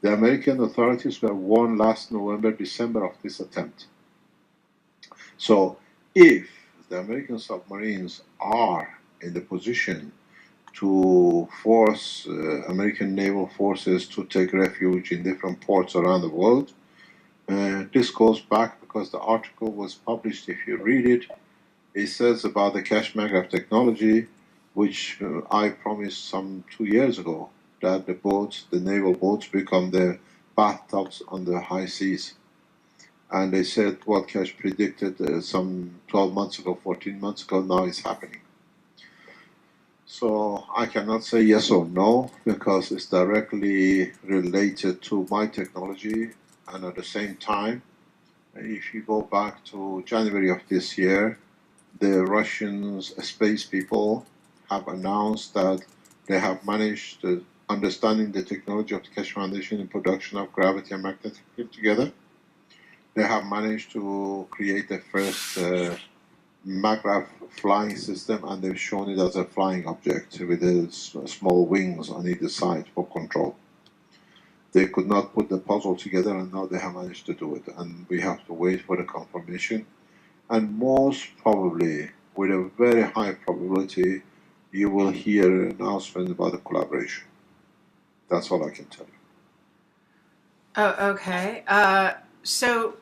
The American authorities were warned last November, December of this attempt. So if the American submarines are in the position to force American naval forces to take refuge in different ports around the world, this goes back because the article was published. If you read it, it says about the Keshe Maghreb technology, which I promised some 2 years ago, that the naval boats become the bathtubs on the high seas. And they said what Keshe predicted some 12 months ago, 14 months ago, now it's happening. So I cannot say yes or no because it's directly related to my technology. And at the same time, if you go back to January of this year, the Russian space people have announced that they have managed to understanding the technology of the Keshe Foundation in production of gravity and magnetic field together. They have managed to create the first Maghreb flying system, and they've shown it as a flying object with small wings on either side for control. They could not put the puzzle together, and now they have managed to do it. And we have to wait for the confirmation. And most probably, with a very high probability, you will hear an announcement about the collaboration. That's all I can tell you. Oh, okay. So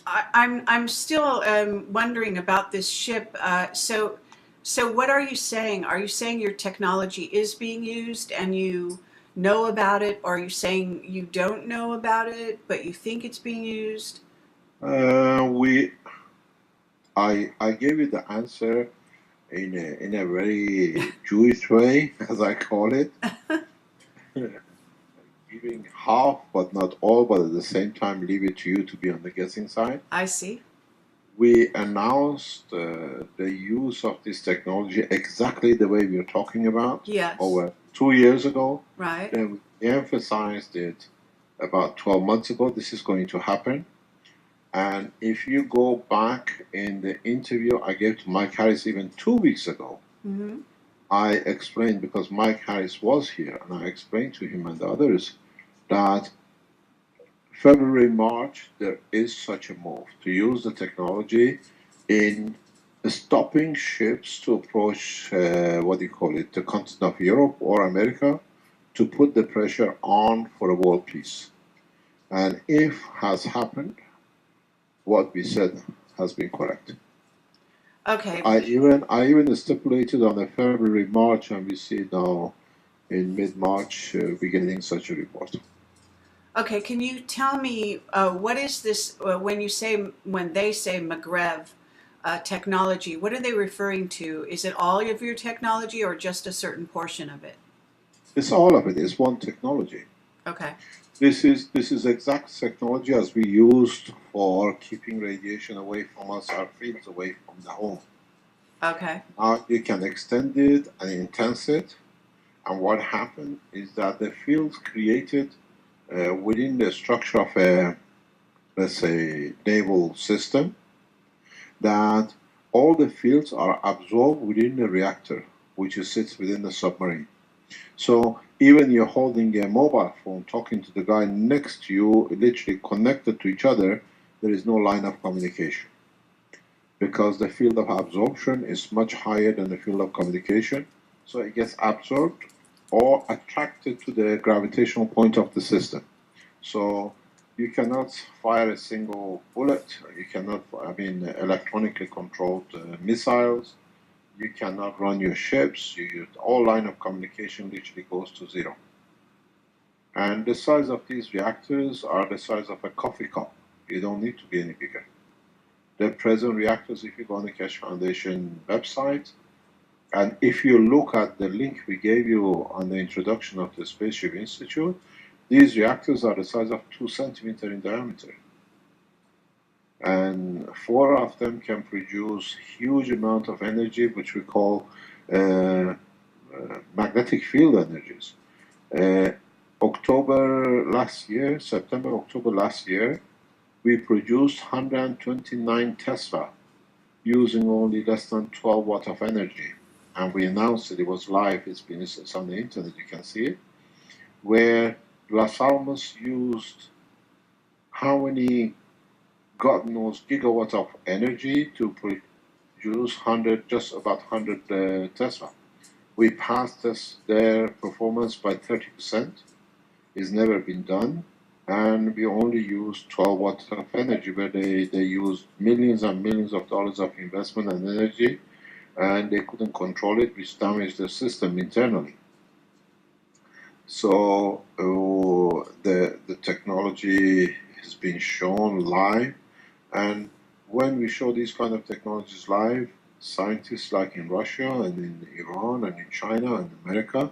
I'm still wondering about this ship. So what are you saying? Are you saying your technology is being used and you know about it, or are you saying you don't know about it but you think it's being used? We I gave you the answer in a very Jewish way, as I call it, giving half but not all, but at the same time leave it to you to be on the guessing side. I see. We announced the use of this technology exactly the way we are talking about Yes. over 2 years ago. Right. Then we emphasized it about 12 months ago. This is going to happen. And if you go back in the interview I gave to Mike Harris even 2 weeks ago, Mm-hmm. I explained, because Mike Harris was here, and I explained to him and the others that February, March, there is such a move to use the technology in stopping ships to approach, what do you call it, the continent of Europe or America, to put the pressure on for a world peace. And if has happened, what we said has been correct. Okay. I even stipulated on the February, March, and we see now in mid-March we're getting such a report. Okay, can you tell me what is this when they say Maghreb technology? What are they referring to? Is it all of your technology or just a certain portion of it? It's all of it. It's one technology. Okay. This is exact technology as we used for keeping radiation away from us, our fields away from the home. Okay. Now you can extend it and enhance it, and what happened is that the fields created within the structure of a, let's say, naval system, that all the fields are absorbed within the reactor, which sits within the submarine. So even you're holding a mobile phone, talking to the guy next to you, literally connected to each other, there is no line of communication, because the field of absorption is much higher than the field of communication. So it gets absorbed or attracted to the gravitational point of the system. So you cannot fire a single bullet. You cannot, electronically controlled missiles. You cannot run your ships. All line of communication literally goes to zero. And the size of these reactors are the size of a coffee cup. You don't need to be any bigger. The present reactors, if you go on the Keshe Foundation website, and if you look at the link we gave you on the introduction of the Spaceship Institute, these reactors are the size of 2 centimeters in diameter. And 4 of them can produce huge amount of energy, which we call magnetic field energies. September, October last year, we produced 129 Tesla using only less than 12 watt of energy. And we announced it was live, it's on the internet, you can see it, where Las Almas used how many, God knows, gigawatts of energy to produce just about 100 Tesla. We passed their performance by 30%. It's never been done. And we only used 12 watts of energy, where they used millions and millions of dollars of investment and energy, and they couldn't control it, which damaged the system internally. So the technology has been shown live, and when we show these kind of technologies live, scientists like in Russia and in Iran and in China and America,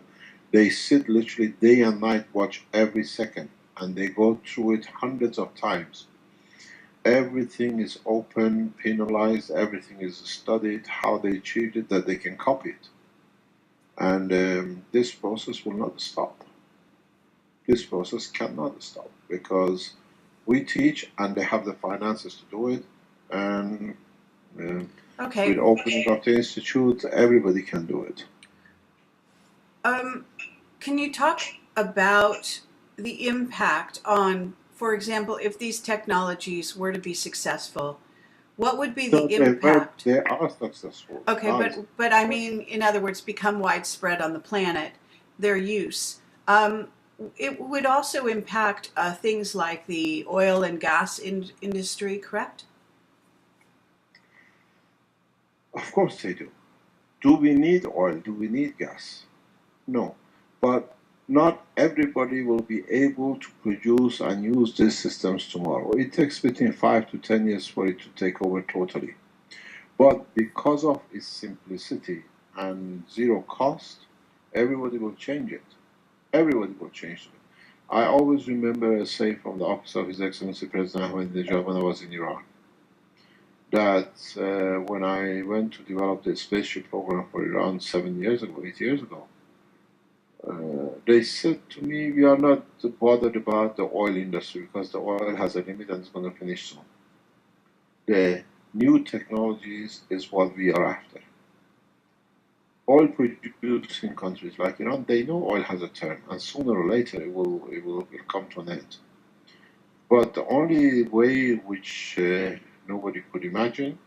they sit literally day and night, watch every second, and they go through it hundreds of times. Everything is open, penalized, everything is studied, how they achieved it, that they can copy it. And this process will not stop. This process cannot stop, because we teach and they have the finances to do it. And Okay. with opening of the institute, everybody can do it. Can you talk about the impact on, for example, if these technologies were to be successful, what would be the impact? They are successful. Okay, but I mean, in other words, become widespread on the planet, their use. It would also impact things like the oil and gas industry, correct? Of course they do. Do we need oil? Do we need gas? No. But Not everybody will be able to produce and use these systems tomorrow. It takes between 5 to 10 years for it to take over totally. But because of its simplicity and zero cost, everybody will change it. Everybody will change it. I always remember a say from the office of His Excellency President Ahmadinejad when I was in Iran, that when I went to develop the spaceship program for Iran 7 years ago, 8 years ago, they said to me, we are not bothered about the oil industry because the oil has a limit and it's going to finish soon. The new technologies is what we are after. Oil producing countries like Iran, they know oil has a term, and sooner or later it will come to an end. But the only way which nobody could imagine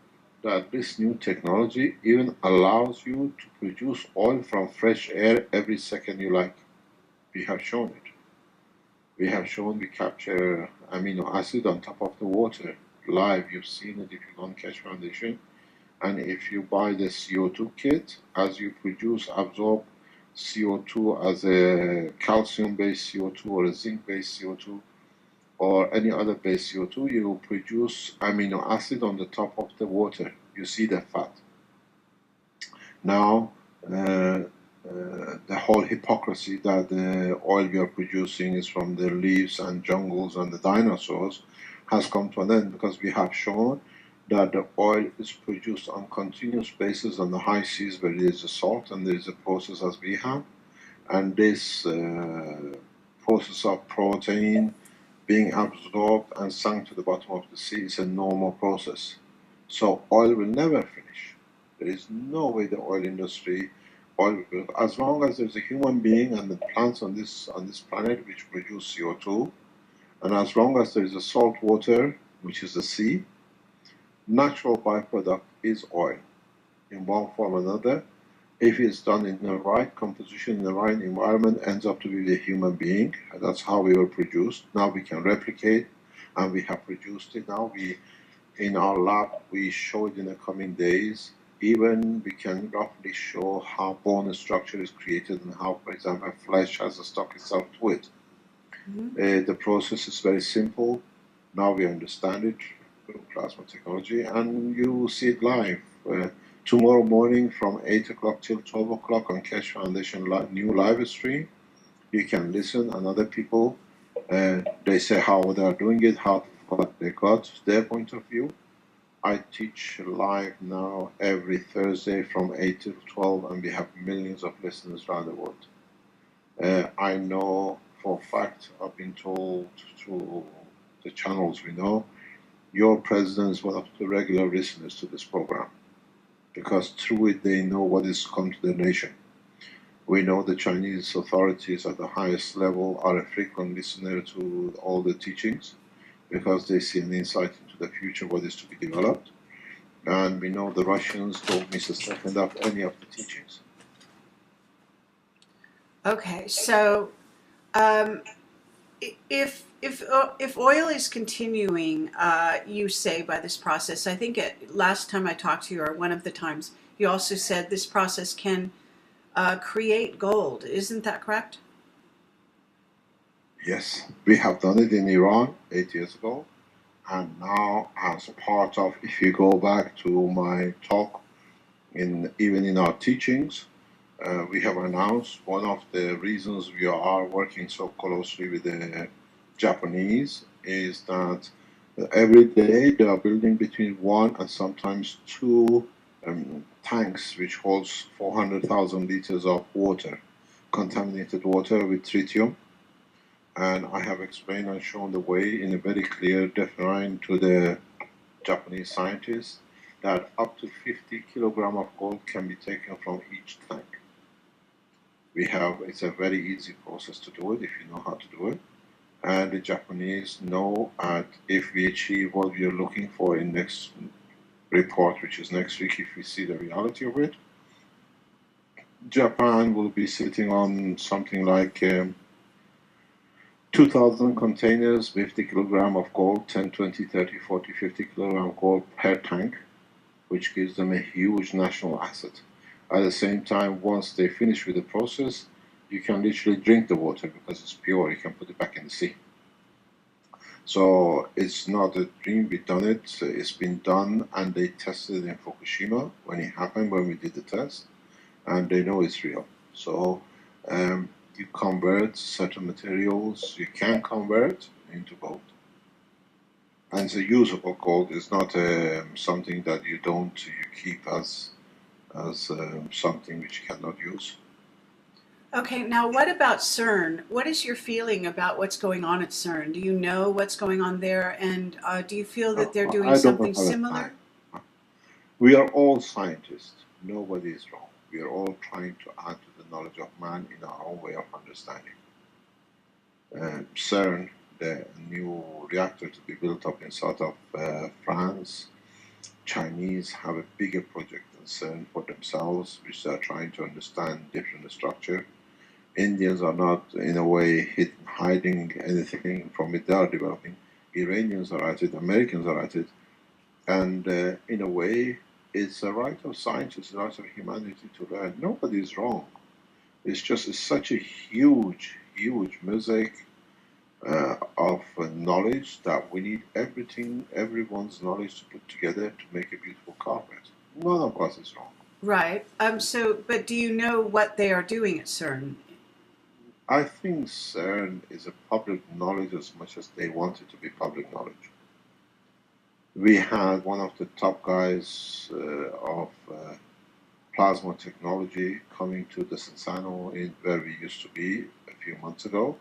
that this new technology even allows you to produce oil from fresh air every second you like. We have shown it. We have shown we capture amino acid on top of the water live. You've seen it if you go on Keshe Foundation. And if you buy the CO2 kit, as you produce, absorb CO2 as a calcium-based CO2 or a zinc-based CO2 or any other based CO2, you produce amino acid on the top of the water. You see the fat. Now, the whole hypocrisy that the oil we are producing is from the leaves and jungles and the dinosaurs has come to an end, because we have shown that the oil is produced on continuous basis on the high seas where there is a salt and there is a process as we have. And this process of protein being absorbed and sunk to the bottom of the sea is a normal process. So oil will never finish. There is no way the oil industry, as long as there's a human being and the plants on this planet which produce CO2, and as long as there is a salt water, which is the sea, natural byproduct is oil in one form or another. If it's done in the right composition, in the right environment, ends up to be the human being. And that's how we were produced. Now we can replicate, and we have produced it now. In our lab, we show it in the coming days. Even we can roughly show how bone structure is created and how, for example, flesh has stuck itself to it. The process is very simple. Now we understand it through plasma technology, and you see it live. Tomorrow morning from 8 o'clock till 12 o'clock on Keshe Foundation new live stream, you can listen, and other people, they say how they are doing it, how they got their point of view. I teach live now every Thursday from 8 till 12, and we have millions of listeners around the world. I know for a fact, I've been told through the channels we know, your president is one of the regular listeners to this program, because through it they know what is come to the nation. We know the Chinese authorities at the highest level are a frequent listener to all the teachings, because they see an insight into the future, what is to be developed. And we know the Russians don't miss a second of any of the teachings. Okay, so if oil is continuing, you say by this process, I think last time I talked to you, or one of the times, you also said this process can create gold. Isn't that correct? Yes, we have done it in Iran 8 years ago, and now as a part of, if you go back to my talk, even in our teachings, we have announced one of the reasons we are working so closely with the Japanese is that every day they are building between 1 and sometimes 2 tanks which holds 400,000 liters of water, contaminated water with tritium. And I have explained and shown the way in a very clear, definite to the Japanese scientists that up to 50 kilograms of gold can be taken from each tank. It's a very easy process to do it if you know how to do it. And the Japanese know that if we achieve what we are looking for in next report, which is next week, if we see the reality of it, Japan will be sitting on something like 2,000 containers, 50 kilograms of gold, 10, 20, 30, 40, 50 kilograms of gold per tank, which gives them a huge national asset. At the same time, once they finish with the process, You can literally drink the water because it's pure. You can put it back in the sea. So it's not a dream. We've done it. It's been done, and they tested it in Fukushima when it happened, when we did the test, and they know it's real. So you convert certain materials. You can convert into gold, and it's a usable gold. It's not something that you keep as something which you cannot use. Okay, now what about CERN? What is your feeling about what's going on at CERN? Do you know what's going on there, and do you feel that they're doing I don't something have a similar? time. We are all scientists. Nobody is wrong. We are all trying to add to the knowledge of man in our own way of understanding. CERN, the new reactor to be built up in south of France, Chinese have a bigger project than CERN for themselves, which they are trying to understand different structure. Indians are not, in a way, hiding anything from it. They are developing. Iranians are at it. Americans are at it. And in a way, it's a right of science, it's a right of humanity to learn. Nobody is wrong. It's such a huge, huge mosaic of knowledge that we need everyone's knowledge to put together to make a beautiful carpet. None of us is wrong. Right. But do you know what they are doing at CERN? I think CERN is a public knowledge as much as they want it to be public knowledge. We had one of the top guys of plasma technology coming to the Sensano in where we used to be a few months ago,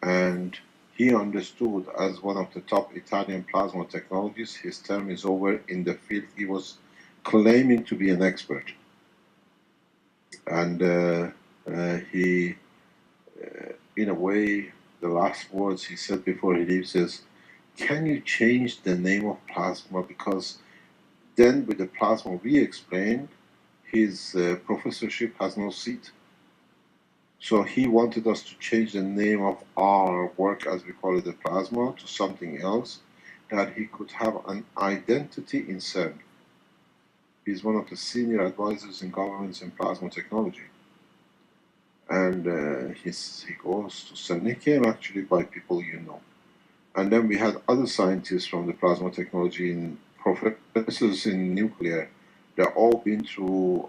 and he understood as one of the top Italian plasma technologists, his term is over in the field he was claiming to be an expert. And he, in a way, the last words he said before he leaves is, can you change the name of plasma? Because then with the plasma we explained, his professorship has no seat. So he wanted us to change the name of our work, as we call it, the plasma, to something else, that he could have an identity in CERN. He's one of the senior advisors in governments in plasma technology. And he goes to CERN. He came actually by people you know. And then we had other scientists from the plasma technology and professors in nuclear. They've all been through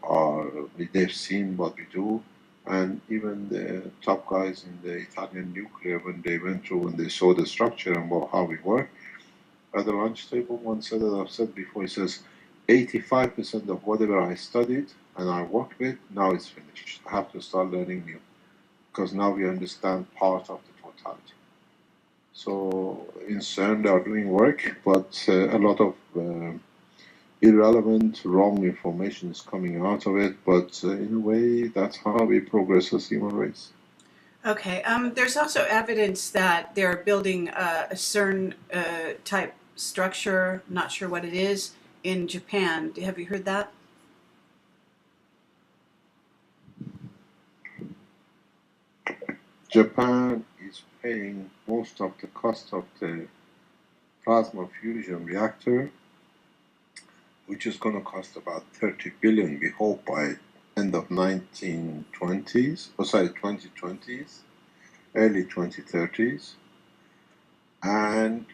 they've seen what we do. And even the top guys in the Italian nuclear, when they went through and they saw the structure and how we work, at the lunch table, one said that I've said before, he says, 85% of whatever I studied and I worked with, now it's finished. I have to start learning new, because now we understand part of the totality. So in CERN, they are doing work, but a lot of irrelevant, wrong information is coming out of it. But in a way, that's how we progress as human race. Okay. There's also evidence that they're building a CERN type structure, not sure what it is, in Japan. Have you heard that? Japan is paying most of the cost of the plasma fusion reactor, which is going to cost about 30 billion, we hope, by end of 2020s, early 2030s. And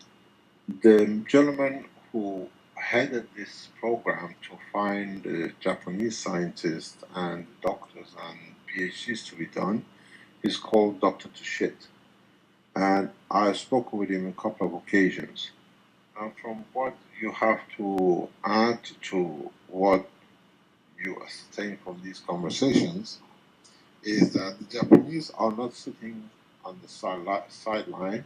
the gentleman who headed this program to find Japanese scientists and doctors and PhDs to be done is called Dr. Tushit. And I've spoken with him on a couple of occasions. And from what you have to add to what you ascertain from these conversations is that the Japanese are not sitting on the sideline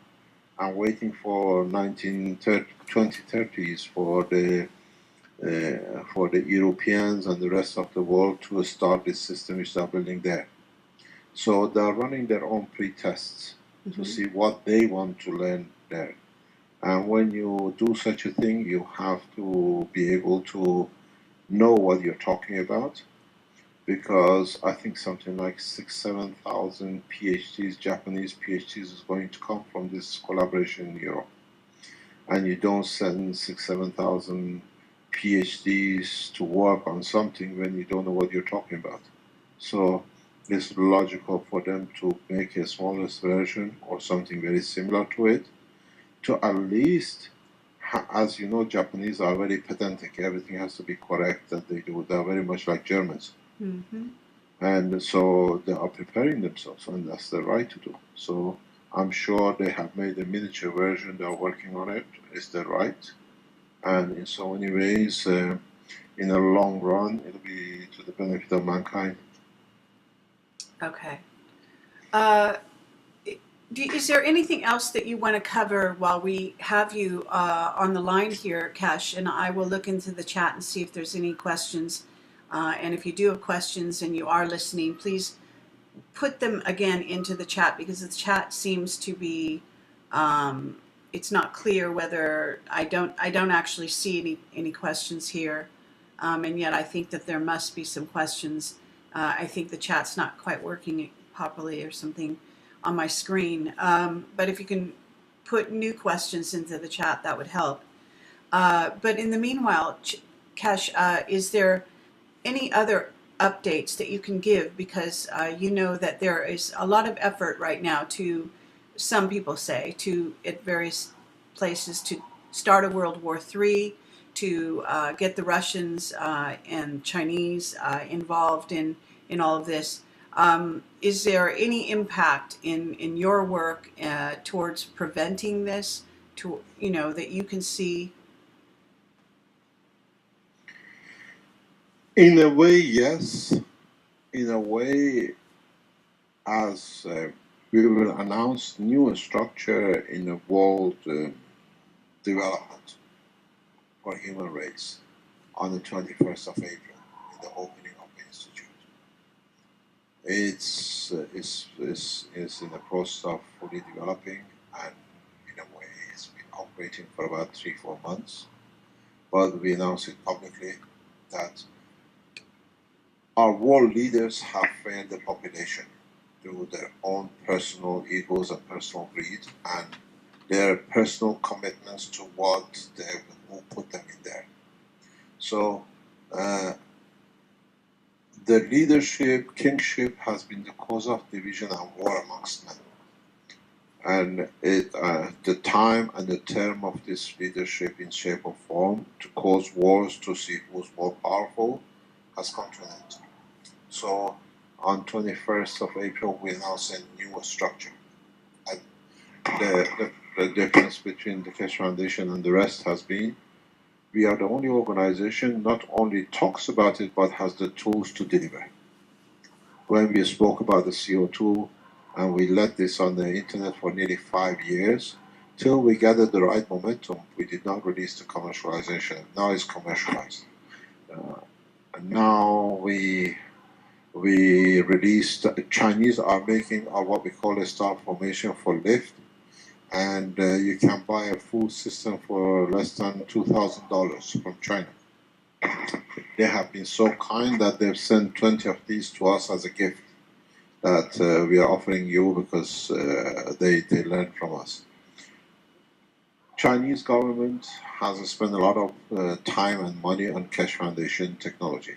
and waiting for 2030s for the Europeans and the rest of the world to start this system which they are building there. So they are running their own pre-tests to see what they want to learn there. And when you do such a thing, you have to be able to know what you're talking about, because I think something like 6,000-7,000 PhDs, Japanese PhDs, is going to come from this collaboration in Europe. And you don't send 6,000-7,000 PhDs to work on something when you don't know what you're talking about. So it's logical for them to make a smallest version or something very similar to it, to at least, as you know, Japanese are very pedantic. Everything has to be correct that they do. They're very much like Germans. Mm-hmm. And so they are preparing themselves, and that's the right to do. So I'm sure they have made a miniature version. They are working on it. It's the right. And in so many ways, in the long run, it'll be to the benefit of mankind. Okay. Is there anything else that you want to cover while we have you on the line here, Kesh? And I will look into the chat and see if there's any questions. And if you do have questions and you are listening, please put them again into the chat, because the chat seems to be it's not clear whether I don't actually see any questions here, and yet I think that there must be some questions. I think the chat's not quite working properly or something on my screen. But if you can put new questions into the chat, that would help. But in the meanwhile, Kesh, is there any other updates that you can give? Because you know that there is a lot of effort right now to, some people say, to at various places to start a World War III, to get the Russians and Chinese involved in all of this. Is there any impact in your work towards preventing this, to, you know, that you can see? In a way, yes. In a way, as we will announce new structure in the world development for human race on the 21st of April in the opening of the institute. It's in the process of fully developing, and in a way it's been operating for about 3-4 months. But we announced it publicly that our world leaders have failed the population through their own personal egos and personal greed and their personal commitments to what they who put them in there. So the leadership, kingship has been the cause of division and war amongst men. And the time and the term of this leadership in shape or form to cause wars to see who's more powerful has come to an end. So on 21st of April, we announce a new structure. And the difference between the Keshe Foundation and the rest has been we are the only organization not only talks about it, but has the tools to deliver. When we spoke about the CO2, and we led this on the internet for nearly 5 years, till we gathered the right momentum, we did not release the commercialization. Now it's commercialized. And now we released, Chinese are making what we call a star formation for lift, and you can buy a full system for less than $2,000 from China. They have been so kind that they've sent 20 of these to us as a gift that we are offering you because they learned from us. Chinese government has spent a lot of time and money on Keshe Foundation technology.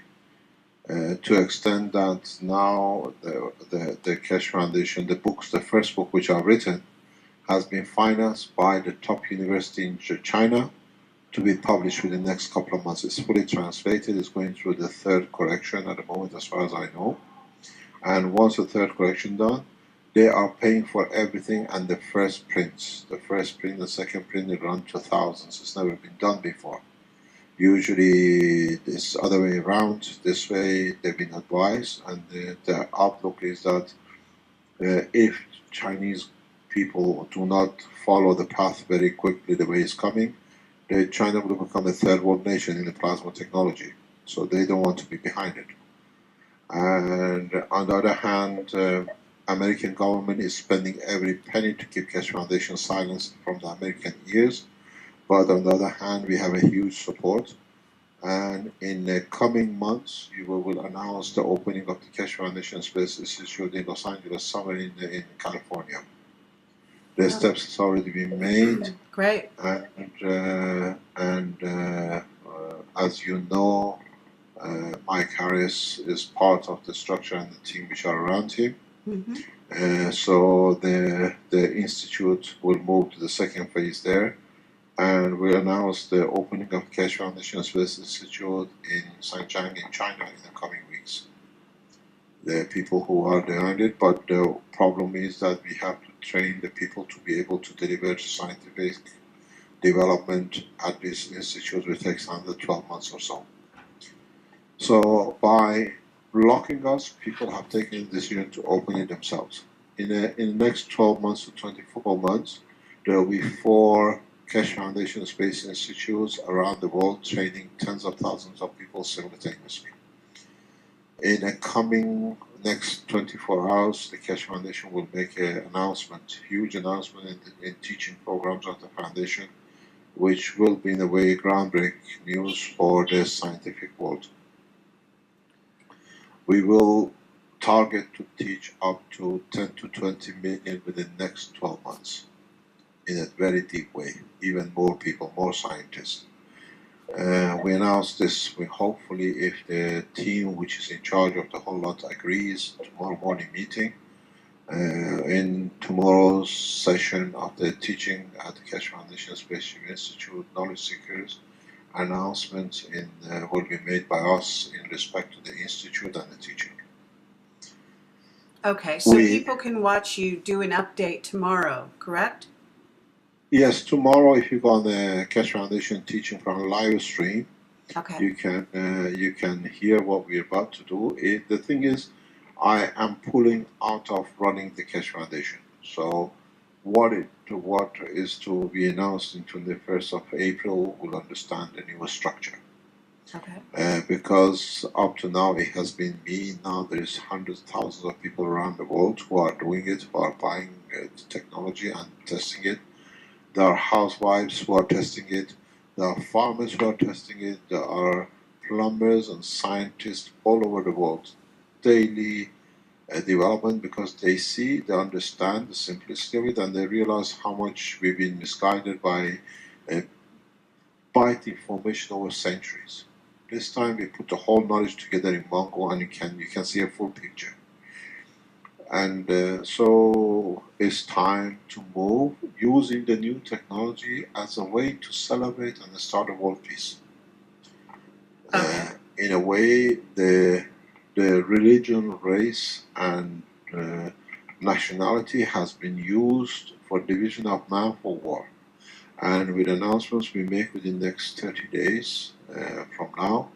To extend that now the Keshe Foundation, the first book which are written, has been financed by the top university in China to be published within the next couple of months. It's fully translated. It's going through the third correction at the moment, as far as I know. And once the third correction done, they are paying for everything and the first prints. The first print, the second print, they run to thousands. It's never been done before. Usually this other way around, this way they've been advised, and the outlook is that if Chinese people do not follow the path very quickly the way it's coming, China will become a third world nation in the plasma technology. So they don't want to be behind it. And on the other hand, American government is spending every penny to keep Keshe Foundation silent from the American ears. But on the other hand, we have a huge support. And in the coming months, we will announce the opening of the Keshe Foundation Space Institute in Los Angeles, somewhere in California. The steps has already been made. Great. And as you know, Mike Harris is part of the structure and the team which are around him. Mm-hmm. So the institute will move to the second phase there, and we announced the opening of Keshe Foundation Space Institute in Zhangjiang in China in the coming weeks. The people who are behind it, but the problem is that we have to train the people to be able to deliver scientific development at this institute, which takes under 12 months or so. So by blocking us, people have taken the decision to open it themselves. In the next 12 months to 24 months, there will be 4 Keshe Foundation Space Institutes around the world training tens of thousands of people simultaneously. In the coming next 24 hours, the Keshe Foundation will make an announcement, huge announcement in teaching programs of the foundation, which will be in a way groundbreaking news for the scientific world. We will target to teach up to 10 to 20 million within the next 12 months in a very deep way, even more people, more scientists. We announced this. We hopefully, if the team which is in charge of the whole lot agrees, tomorrow morning meeting, in tomorrow's session of the teaching at the Keshe Foundation Space Institute, Knowledge Seekers, announcements will be made by us in respect to the institute and the teaching. Okay, so people can watch you do an update tomorrow, correct? Yes, tomorrow if you go on the Keshe Foundation teaching from a live stream, okay, you can hear what we're about to do. The thing is, I am pulling out of running the Keshe Foundation. So what is to be announced in 21st of April, we'll understand the new structure. Okay. Because up to now it has been me. Now there is hundreds of thousands of people around the world who are doing it, who are buying the technology and testing it. There are housewives who are testing it. There are farmers who are testing it. There are plumbers and scientists all over the world. Daily development, because they see, they understand the simplicity of it, and they realize how much we've been misguided by byte information over centuries. This time we put the whole knowledge together in one go, and you can see a full picture. And so it's time to move using the new technology as a way to celebrate and start a world peace. Okay. In a way, the religion, race, and nationality has been used for division of man for war. And with announcements we make within the next 30 days from now,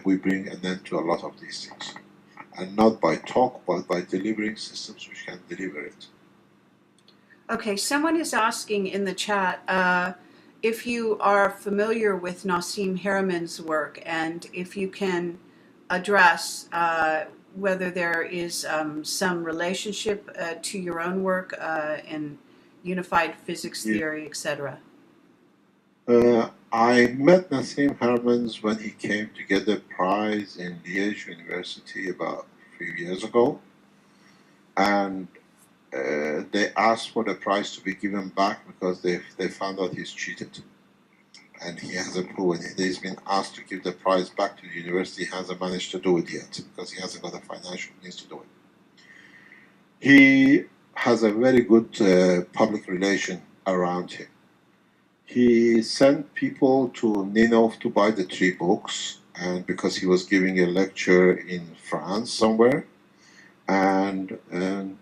we bring an end to a lot of these things. And not by talk, but by delivering systems which can deliver it. Okay, someone is asking in the chat if you are familiar with Nassim Harameyn's work, and if you can address whether there is some relationship to your own work in unified physics theory, etc. I met Nassim Harameyn when he came to get the prize in Liège University about a few years ago, and they asked for the prize to be given back because they found out he's cheated, and he hasn't proven it. He's been asked to give the prize back to the university. He hasn't managed to do it yet because he hasn't got the financial means to do it. He has a very good public relation around him. He sent people to Ninov to buy the 3 books, and because he was giving a lecture in France somewhere, and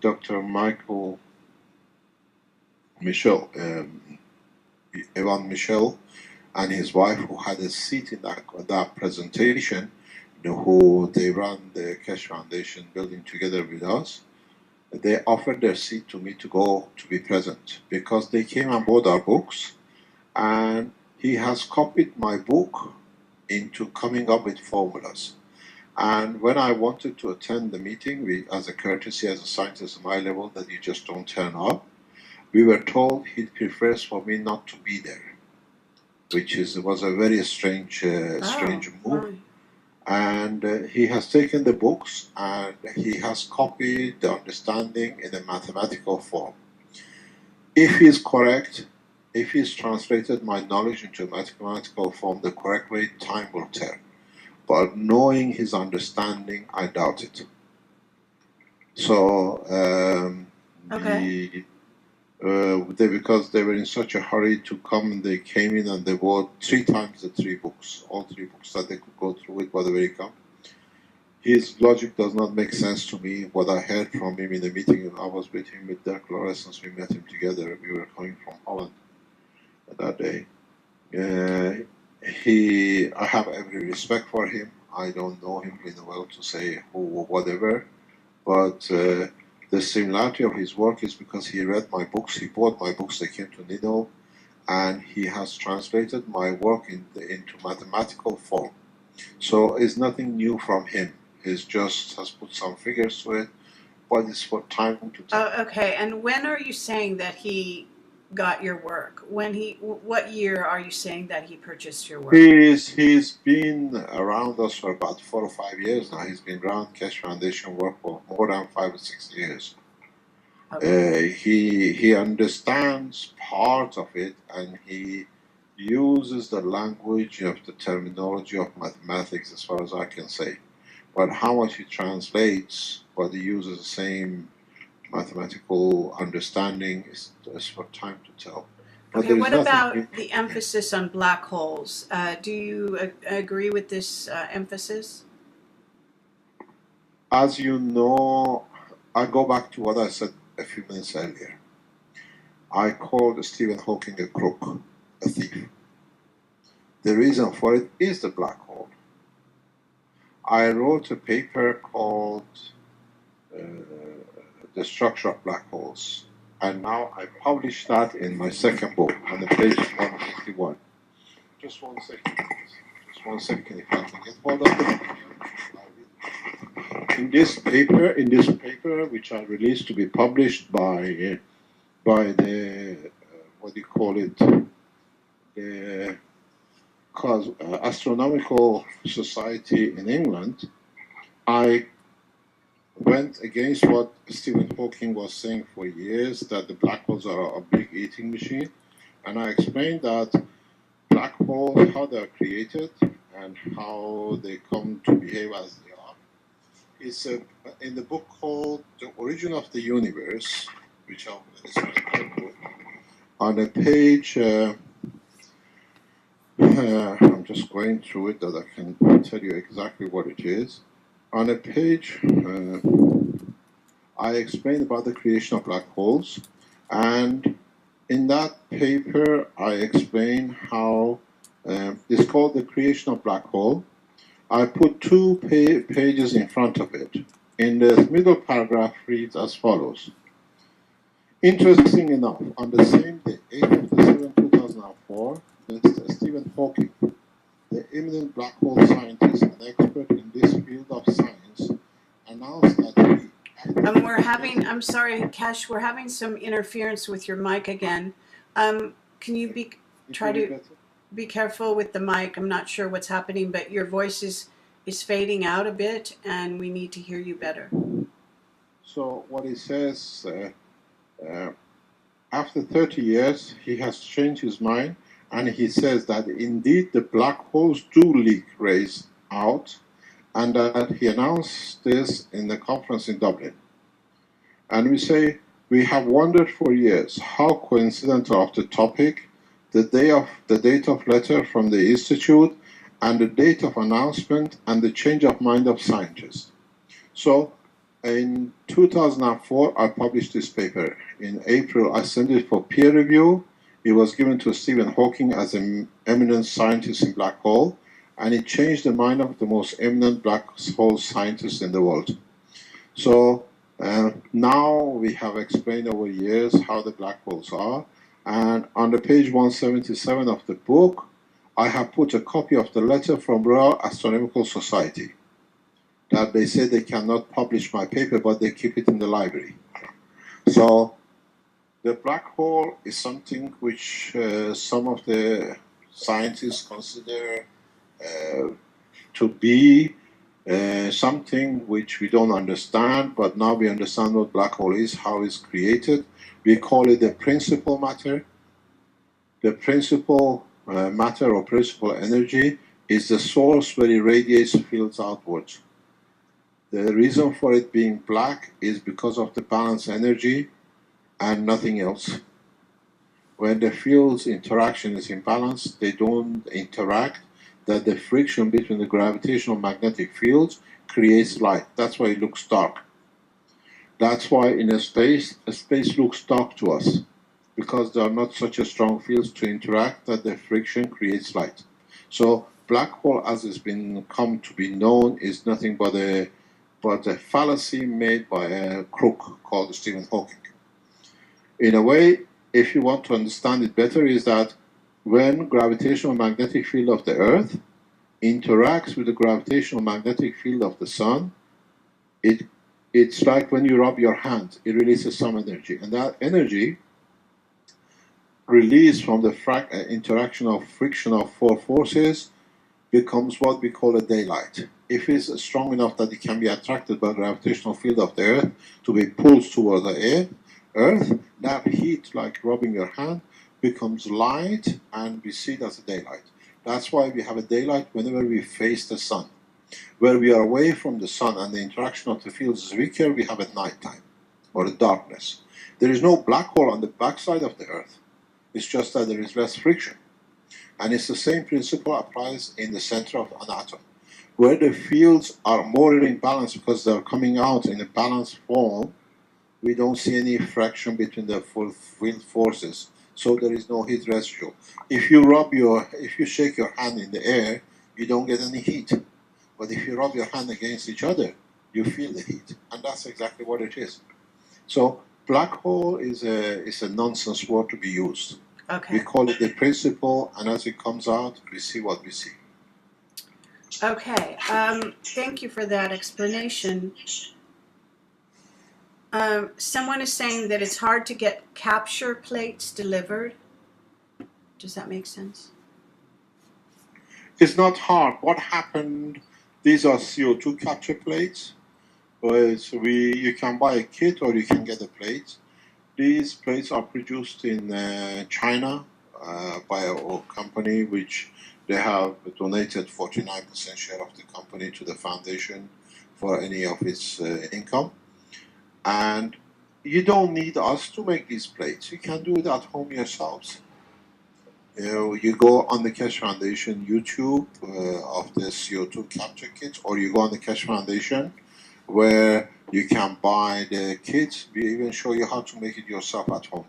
Dr. Michael Michel, Evan Michel, and his wife, who had a seat in that presentation, who they ran the Keshe Foundation building together with us, they offered their seat to me to go to be present because they came and bought our books. And he has copied my book into coming up with formulas. And when I wanted to attend the meeting, as a courtesy, as a scientist at my level, that you just don't turn up, we were told he prefers for me not to be there, which was a very strange move. Right. And he has taken the books and he has copied the understanding in a mathematical form. If he is correct, if he's translated my knowledge into a mathematical form the correct way, time will tell. But knowing his understanding, I doubt it. So, Okay. because they were in such a hurry to come, and they came in and they bought 3 times the 3 books, all 3 books that they could go through it by the very come. His logic does not make sense to me. What I heard from him in the meeting, I was with him with Dirk Laurens, we met him together. We were coming from Holland that day. I have every respect for him. I don't know him really well to say who or whatever, but the similarity of his work is because he read my books, he bought my books, they came to Nido, and he has translated my work into mathematical form. So it's nothing new from him. He just has put some figures to it, but it's for time to tell. Oh, okay. And when are you saying that he got your work? What year are you saying that he purchased your work? He's been around us for about 4 or 5 years now. He's been around Keshe Foundation work for more than 5 or 6 years. Okay. He understands part of it, and he uses the language of the terminology of mathematics, as far as I can say. But how much he translates, but he uses the same mathematical understanding is for time to tell. But Okay, what about the emphasis on black holes? Do you agree with this emphasis? As you know, I go back to what I said a few minutes earlier. I called Stephen Hawking a crook, a thief. The reason for it is the black hole. I wrote a paper called The Structure of Black Holes, and now I published that in my second book on the page 151. Just 1 second, please. Just 1 second, if I can get hold of it. In this paper, which I released to be published by the what do you call it, the Astronomical Society in England, I went against what Stephen Hawking was saying for years, that the black holes are a big eating machine, and I explained that black holes, how they are created and how they come to behave as they are. It's in the book called The Origin of the Universe, which I'll explain on a page. I'm just going through it that I can tell you exactly what it is. On a page, I explain about the creation of black holes, and in that paper, I explain how it's called the creation of black hole. I put 2 pages in front of it. In the middle paragraph reads as follows. Interesting enough, on the same day, 8th of December 2004, Stephen Hawking, the eminent black hole scientist and expert in this field of science, announced that he... I'm sorry, Keshe, we're having some interference with your mic again. Can you try to be careful with the mic? I'm not sure what's happening, but your voice is fading out a bit, and we need to hear you better. So what he says, after 30 years, he has changed his mind, and he says that indeed the black holes do leak rays out, and that he announced this in the conference in Dublin. And we say, we have wondered for years how coincidental of the topic, the date of letter from the Institute, and the date of announcement, and the change of mind of scientists. So in 2004, I published this paper. In April, I sent it for peer review. It was given to Stephen Hawking as an eminent scientist in black hole, and it changed the mind of the most eminent black hole scientists in the world. So now we have explained over years how the black holes are, and on the page 177 of the book, I have put a copy of the letter from Royal Astronomical Society that they say they cannot publish my paper, but they keep it in the library. So the black hole is something which some of the scientists consider to be something which we don't understand, but now we understand what black hole is, how it's created. We call it the principal matter. The principal matter or principal energy is the source where it radiates fields outwards. The reason for it being black is because of the balanced energy and nothing else. When the fields interaction is imbalanced, they don't interact, that the friction between the gravitational magnetic fields creates light. That's why it looks dark. That's why in a space looks dark to us, because there are not such a strong fields to interact that the friction creates light. So black hole, as it's been come to be known, is nothing but a fallacy made by a crook called Stephen Hawking. In a way, if you want to understand it better, is that when gravitational magnetic field of the Earth interacts with the gravitational magnetic field of the Sun, it's like when you rub your hand, it releases some energy, and that energy released from the interaction of friction of four forces becomes what we call a daylight. If it's strong enough that it can be attracted by the gravitational field of the Earth to be pulled towards the Earth, that heat, like rubbing your hand, becomes light, and we see it as a daylight. That's why we have a daylight whenever we face the sun. Where we are away from the sun and the interaction of the fields is weaker, we have a nighttime or a darkness. There is no black hole on the backside of the Earth. It's just that there is less friction. And it's the same principle applies in the center of an atom. Where the fields are more in balance because they're coming out in a balanced form, we don't see any friction between the field forces. So there is no heat residue. If you shake your hand in the air, you don't get any heat. But if you rub your hand against each other, you feel the heat. And that's exactly what it is. So black hole is a nonsense word to be used. Okay. We call it the principle, and as it comes out, we see what we see. Okay. Thank you for that explanation. Someone is saying that it's hard to get capture plates delivered. Does that make sense? It's not hard. What happened? These are CO2 capture plates. You can buy a kit or you can get a plate. These plates are produced in China by a company which they have donated 49% share of the company to the foundation for any of its income. And you don't need us to make these plates. You can do it at home yourselves. You go on the Keshe Foundation YouTube of the CO2 capture kits, or you go on the Keshe Foundation where you can buy the kits. We even show you how to make it yourself at home.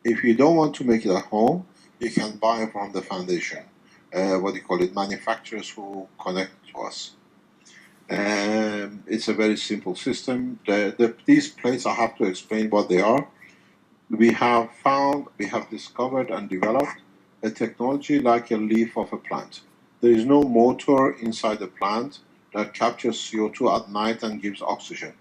If you don't want to make it at home, you can buy it from the foundation. Manufacturers who connect to us. It's a very simple system. These plates, I have to explain what they are. We have discovered and developed a technology like a leaf of a plant. There is no motor inside the plant that captures CO2 at night and gives oxygen.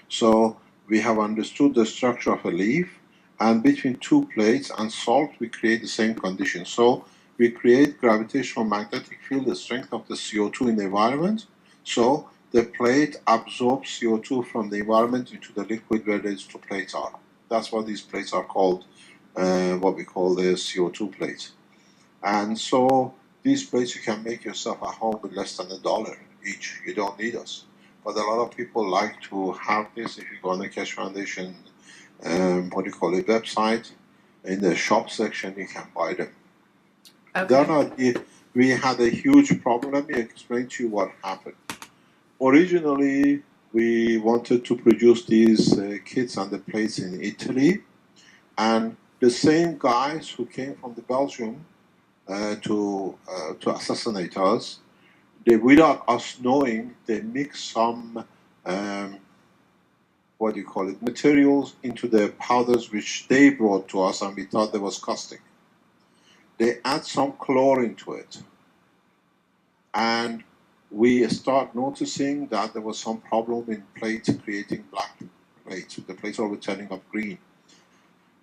So we have understood the structure of a leaf, and between two plates and salt, we create the same condition. So we create gravitational magnetic field, the strength of the CO2 in the environment. So the plate absorbs CO2 from the environment into the liquid where these two plates are. That's what these plates are called, what we call the CO2 plates. And so these plates you can make yourself at home with less than $1 each. You don't need us. But a lot of people like to have this. If you go on the Keshe Foundation, website, in the shop section, you can buy them. Okay. We had a huge problem. Let me explain to you what happened. Originally, we wanted to produce these kits and the plates in Italy, and the same guys who came from the Belgium to assassinate us, without us knowing, they mixed some materials into the powders which they brought to us, and we thought there was caustic. They add some chlorine to it, and we start noticing that there was some problem in plates creating black plates. The plates were turning up green.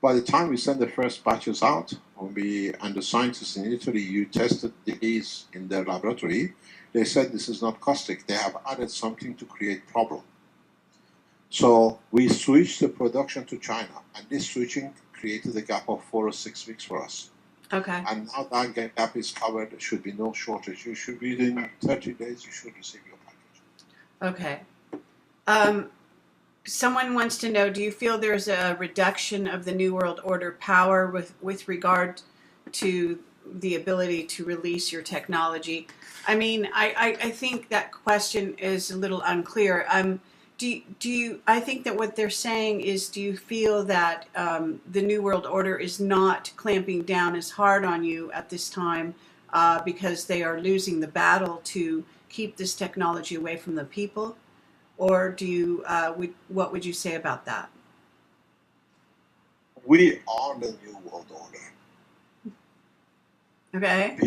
By the time we sent the first batches out, and the scientists in Italy tested these in their laboratory, they said this is not caustic. They have added something to create problem. So we switched the production to China, and this switching created a gap of 4 or 6 weeks for us. Okay. And now that gap is covered, there should be no shortage. You should, within 30 days, you should receive your package. Okay. Um, Someone wants to know, do you feel there's a reduction of the New World Order power with regard to the ability to release your technology? I mean, I think that question is a little unclear. Do you, I think that what they're saying is, do you feel that the New World Order is not clamping down as hard on you at this time because they are losing the battle to keep this technology away from the people? Or do you, what would you say about that? We are the New World Order. Okay.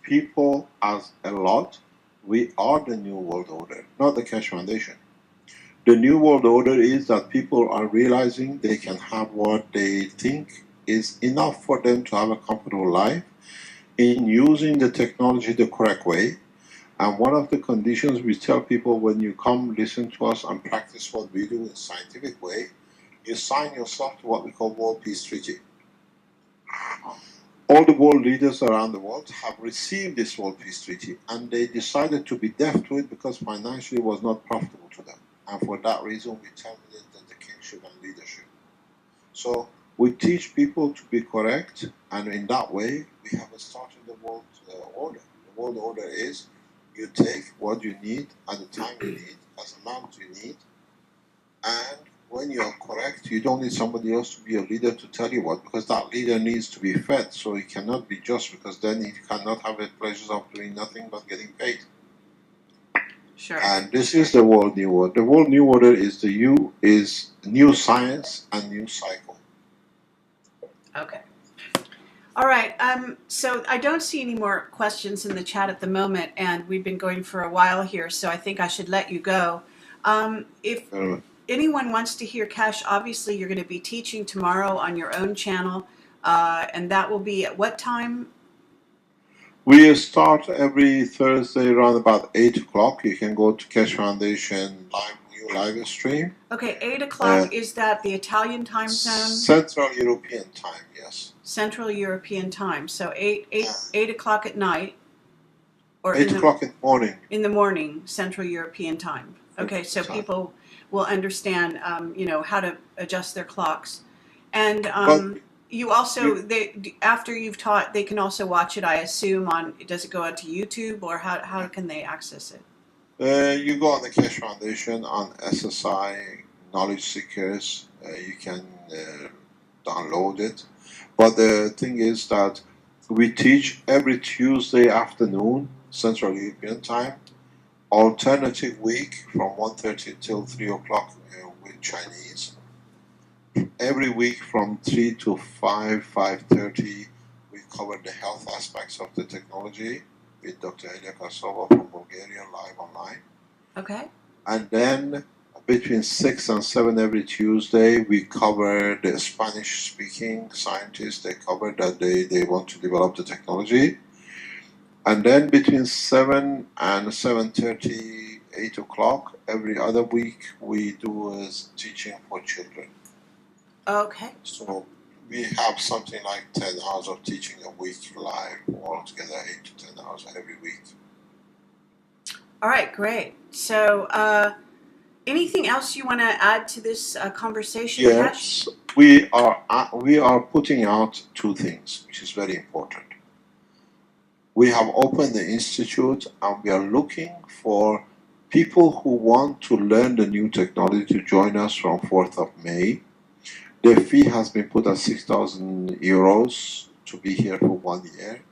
People as a lot, we are the New World Order, not the Keshe Foundation. The New World Order is that people are realizing they can have what they think is enough for them to have a comfortable life in using the technology the correct way. And one of the conditions we tell people, when you come listen to us and practice what we do in a scientific way, you sign yourself to what we call World Peace Treaty. All the world leaders around the world have received this World Peace Treaty, and they decided to be deaf to it because financially it was not profitable to them. And for that reason, we terminated the kingship and leadership. So we teach people to be correct, and in that way, we have started the world order. The world order is you take what you need at the time you need, as amount you need, and when you are correct, you don't need somebody else to be a leader to tell you what, because that leader needs to be fed, so he cannot be just, because then he cannot have the pleasures of doing nothing but getting paid. Sure. And this is the World New Order. The World New Order is new science and new cycle. Okay. All right. So I don't see any more questions in the chat at the moment, and we've been going for a while here, so I think I should let you go. If anyone wants to hear Keshe, obviously you're going to be teaching tomorrow on your own channel, and that will be at what time? We start every Thursday around about 8 o'clock. You can go to Keshe Foundation live stream. Okay, 8 o'clock, is that the Italian time zone? Central European time, yes. Central European time. So 8 o'clock at night. Or 8 o'clock in the morning. In the morning, Central European time. Okay, so people will understand, how to adjust their clocks. And you also, after you've taught, they can also watch it, I assume, on, does it go out to YouTube, or how can they access it? You go on the Keshe Foundation, on SSI, Knowledge Seekers, you can download it. But the thing is that we teach every Tuesday afternoon, Central European time, alternative week from 1:30 till 3 o'clock with Chinese. Every week from 3 to 5:30, we cover the health aspects of the technology with Dr. Elia Kasova from Bulgaria, live online. Okay. And then between 6 and 7 every Tuesday, we cover the Spanish-speaking scientists. They cover that they want to develop the technology. And then between 7 and 7:30, 8 o'clock, every other week, we do teaching for children. Okay. So we have something like 10 hours of teaching a week live, altogether 8 to 10 hours every week. All right, great. So anything else you want to add to this conversation, Yes, Keshe? we are putting out two things, which is very important. We have opened the institute, and we are looking for people who want to learn the new technology to join us from 4th of May. The fee has been put at 6,000 euros to be here for 1 year.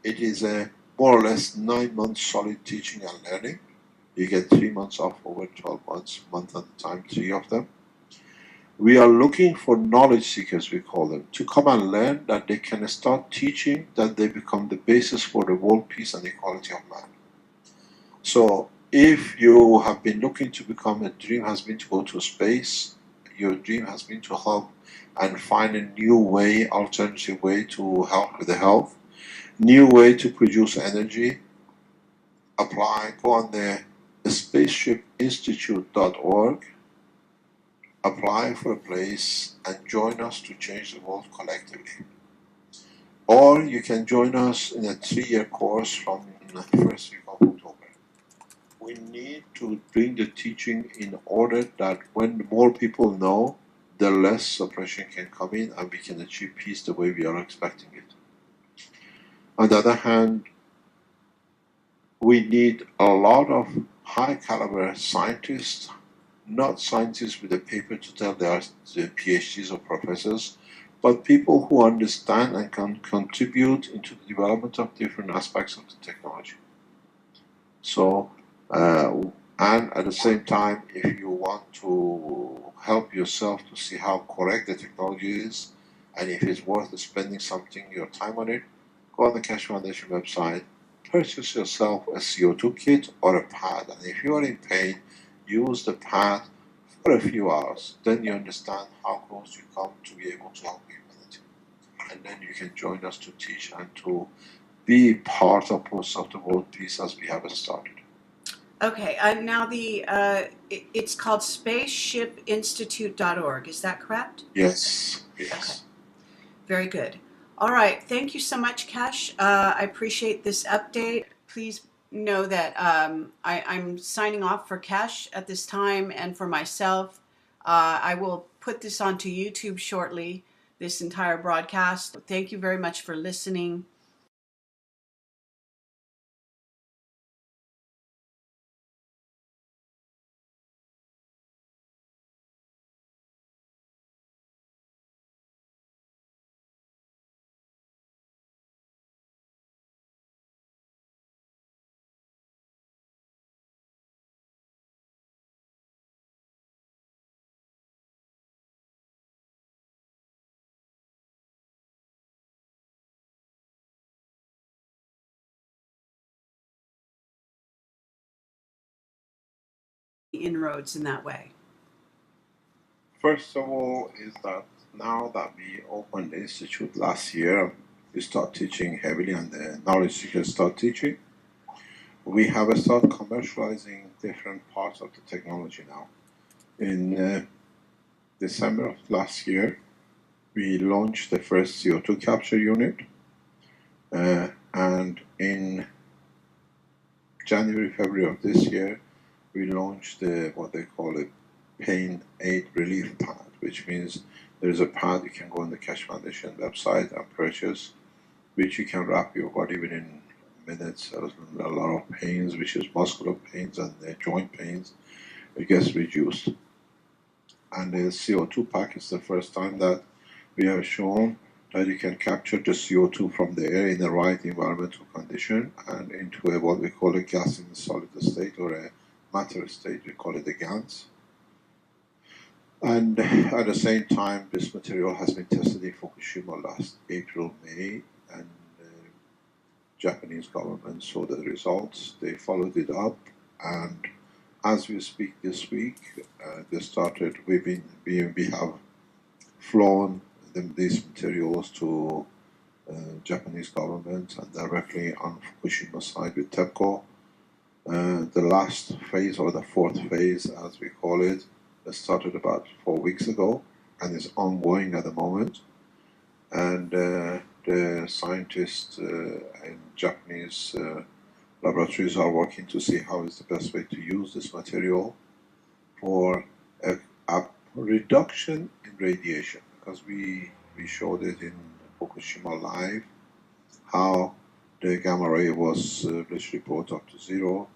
It is a more or less 9 months solid teaching and learning. You get 3 months off over 12 months, month at a time, 3 of them. We are looking for knowledge seekers, we call them, to come and learn that they can start teaching, that they become the basis for the world peace and equality of man. So if you have been looking to become, a dream has been to go to space, your dream has been to help and find a new way, alternative way to help with the health, new way to produce energy, apply, go on the spaceshipinstitute.org, apply for a place, and join us to change the world collectively. Or you can join us in a 3-year course from the first week of October. We need to bring the teaching in order that when more people know, the less suppression can come in and we can achieve peace the way we are expecting it. On the other hand, we need a lot of high caliber scientists, not scientists with a paper to tell they are PhDs or professors, but people who understand and can contribute into the development of different aspects of the technology. So, and at the same time, if you want to help yourself to see how correct the technology is, and if it's worth spending something, your time on it, go on the Keshe Foundation website, purchase yourself a CO2 kit or a pad, and if you are in pain, use the pad for a few hours. Then you understand how close you come to be able to help humanity. And then you can join us to teach and to be part of most of the world peace as we have started. Okay, now it's called spaceshipinstitute.org. Is that correct? Yes, yes. Okay. Very good. All right. Thank you so much, Keshe. I appreciate this update. Please know that I'm signing off for Keshe at this time and for myself. I will put this onto YouTube shortly, this entire broadcast. Thank you very much for listening. Inroads in that way. First of all, is that now that we opened the institute last year, we start teaching heavily, and the knowledge seekers start teaching. We have started commercializing different parts of the technology now. In December of last year, we launched the first CO2 capture unit, and in January, February of this year, we launched what they call a pain aid relief pad, which means there is a pad you can go on the Keshe Foundation website and purchase, which you can wrap your body within minutes. A lot of pains, which is muscular pains and joint pains, it gets reduced. And the CO2 pack is the first time that we have shown that you can capture the CO2 from the air in the right environmental condition and into what we call a gas in a solid state or a matter state. We call it a GANS. And at the same time, this material has been tested in Fukushima last April, May, and the Japanese government saw the results. They followed it up, and as we speak this week, they started. We have flown these materials to Japanese government and directly on Fukushima side with TEPCO. The last phase, or the fourth phase, as we call it, started about 4 weeks ago and is ongoing at the moment. And the scientists in Japanese laboratories are working to see how is the best way to use this material for a reduction in radiation, because we showed it in Fukushima live how the gamma ray was literally brought up to zero.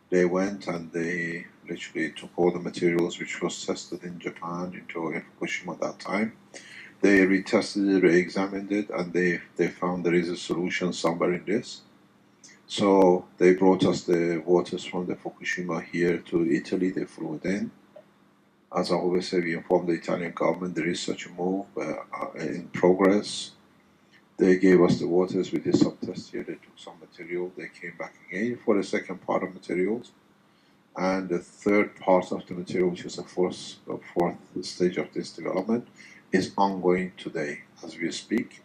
They went and they literally took all the materials which was tested in Japan into Fukushima at that time. They retested it, re-examined it, and they found there is a solution somewhere in this. So they brought us the waters from the Fukushima here to Italy. They flew it in. As I always say, we informed the Italian government there is such a move in progress. They gave us the waters. We did some tests here. They took some material. They came back again for the second part of materials. And the third part of the material, which is the fourth stage of this development, is ongoing today as we speak.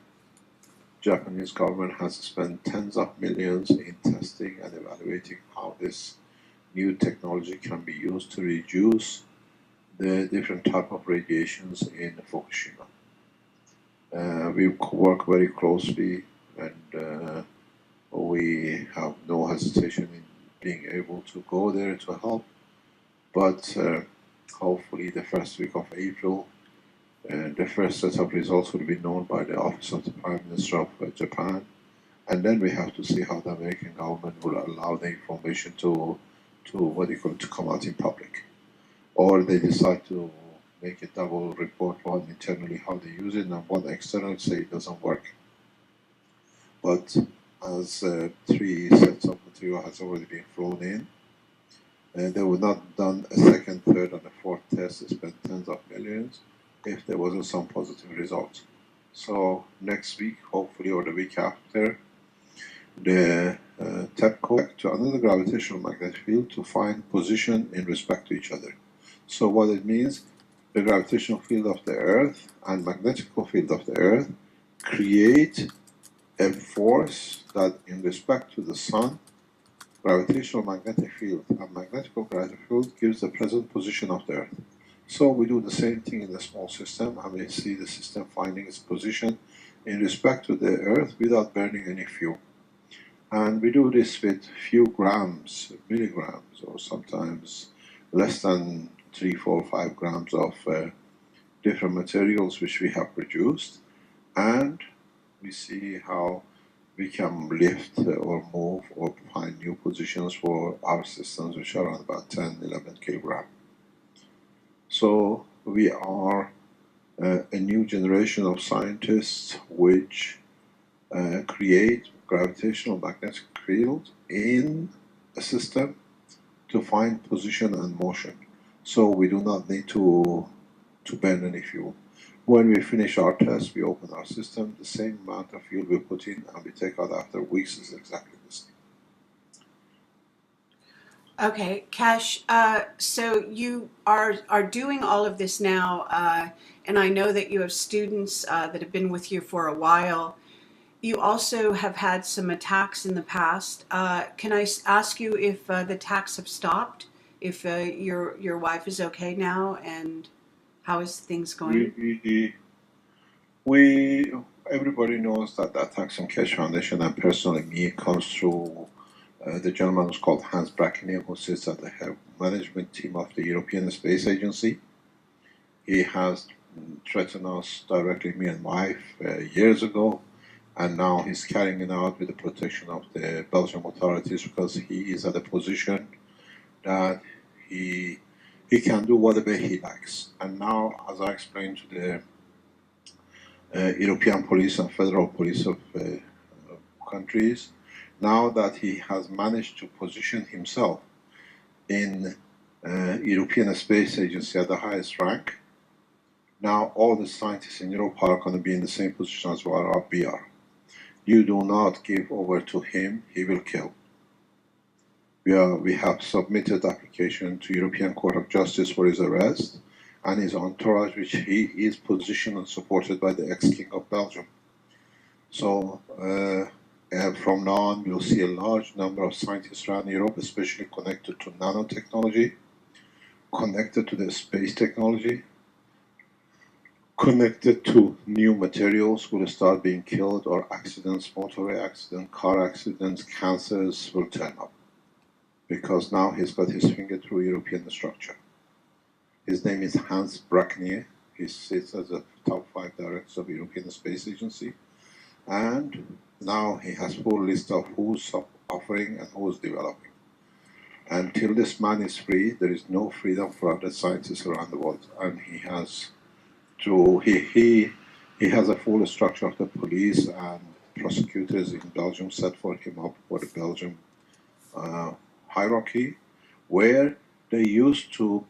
Japanese government has spent tens of millions in testing and evaluating how this new technology can be used to reduce the different type of radiations in Fukushima. We work very closely and we have no hesitation in being able to go there to help. But hopefully the first week of April, the first set of results will be known by the Office of the Prime Minister of Japan, and then we have to see how the American government will allow the information to come out in public, or they decide to make a double report, one internally how they use it and one external say it doesn't work. But as 3 sets of material has already been flown in, they would not done a second, third, and a fourth test to spend tens of millions if there wasn't some positive result. So next week, hopefully, or the week after, the TEPCO to another gravitational magnetic field to find position in respect to each other. So what it means, the gravitational field of the Earth and magnetical field of the Earth create a force that in respect to the Sun, gravitational magnetic field and magnetical magnetic field gives the present position of the Earth. So we do the same thing in the small system, and we see the system finding its position in respect to the Earth without burning any fuel. And we do this with few grams, milligrams, or sometimes less than 3, 4, 5 grams of different materials which we have produced, and we see how we can lift or move or find new positions for our systems, which are around about 10, 11 kilogram. So we are a new generation of scientists which create gravitational magnetic field in a system to find position and motion. So we do not need to burn any fuel. When we finish our test, we open our system, the same amount of fuel we put in and we take out after weeks is exactly the same. Okay, Kesh, so you are doing all of this now, and I know that you have students that have been with you for a while. You also have had some attacks in the past. Can I ask you if the attacks have stopped? If your wife is okay now, and how is things going? Everybody knows that the attacks on Keshe Foundation and personally me comes through the gentleman who's called Hans Brackenier, who sits at the head management team of the European Space Agency. He has threatened us directly, me and wife, years ago, and now he's carrying it out with the protection of the Belgian authorities because he is at a position that he can do whatever he likes. And now, as I explained to the European police and federal police of countries, now that he has managed to position himself in European Space Agency at the highest rank, now all the scientists in Europe are going to be in the same position as we are. You do not give over to him, he will kill. We have submitted application to European Court of Justice for his arrest and his entourage, which he is positioned and supported by the ex-king of Belgium. So from now on, you'll see a large number of scientists around Europe, especially connected to nanotechnology, connected to the space technology, connected to new materials will start being killed, or accidents, motorway accidents, car accidents, cancers will turn up. Because now he's got his finger through European structure. His name is Hans Brackenier. He sits as a top 5 director of the European Space Agency. And now he has full list of who's offering and who's developing. Until this man is free, there is no freedom for other scientists around the world. And he has a full structure of the police and prosecutors in Belgium set for him up for the Belgium hierarchy, where they used to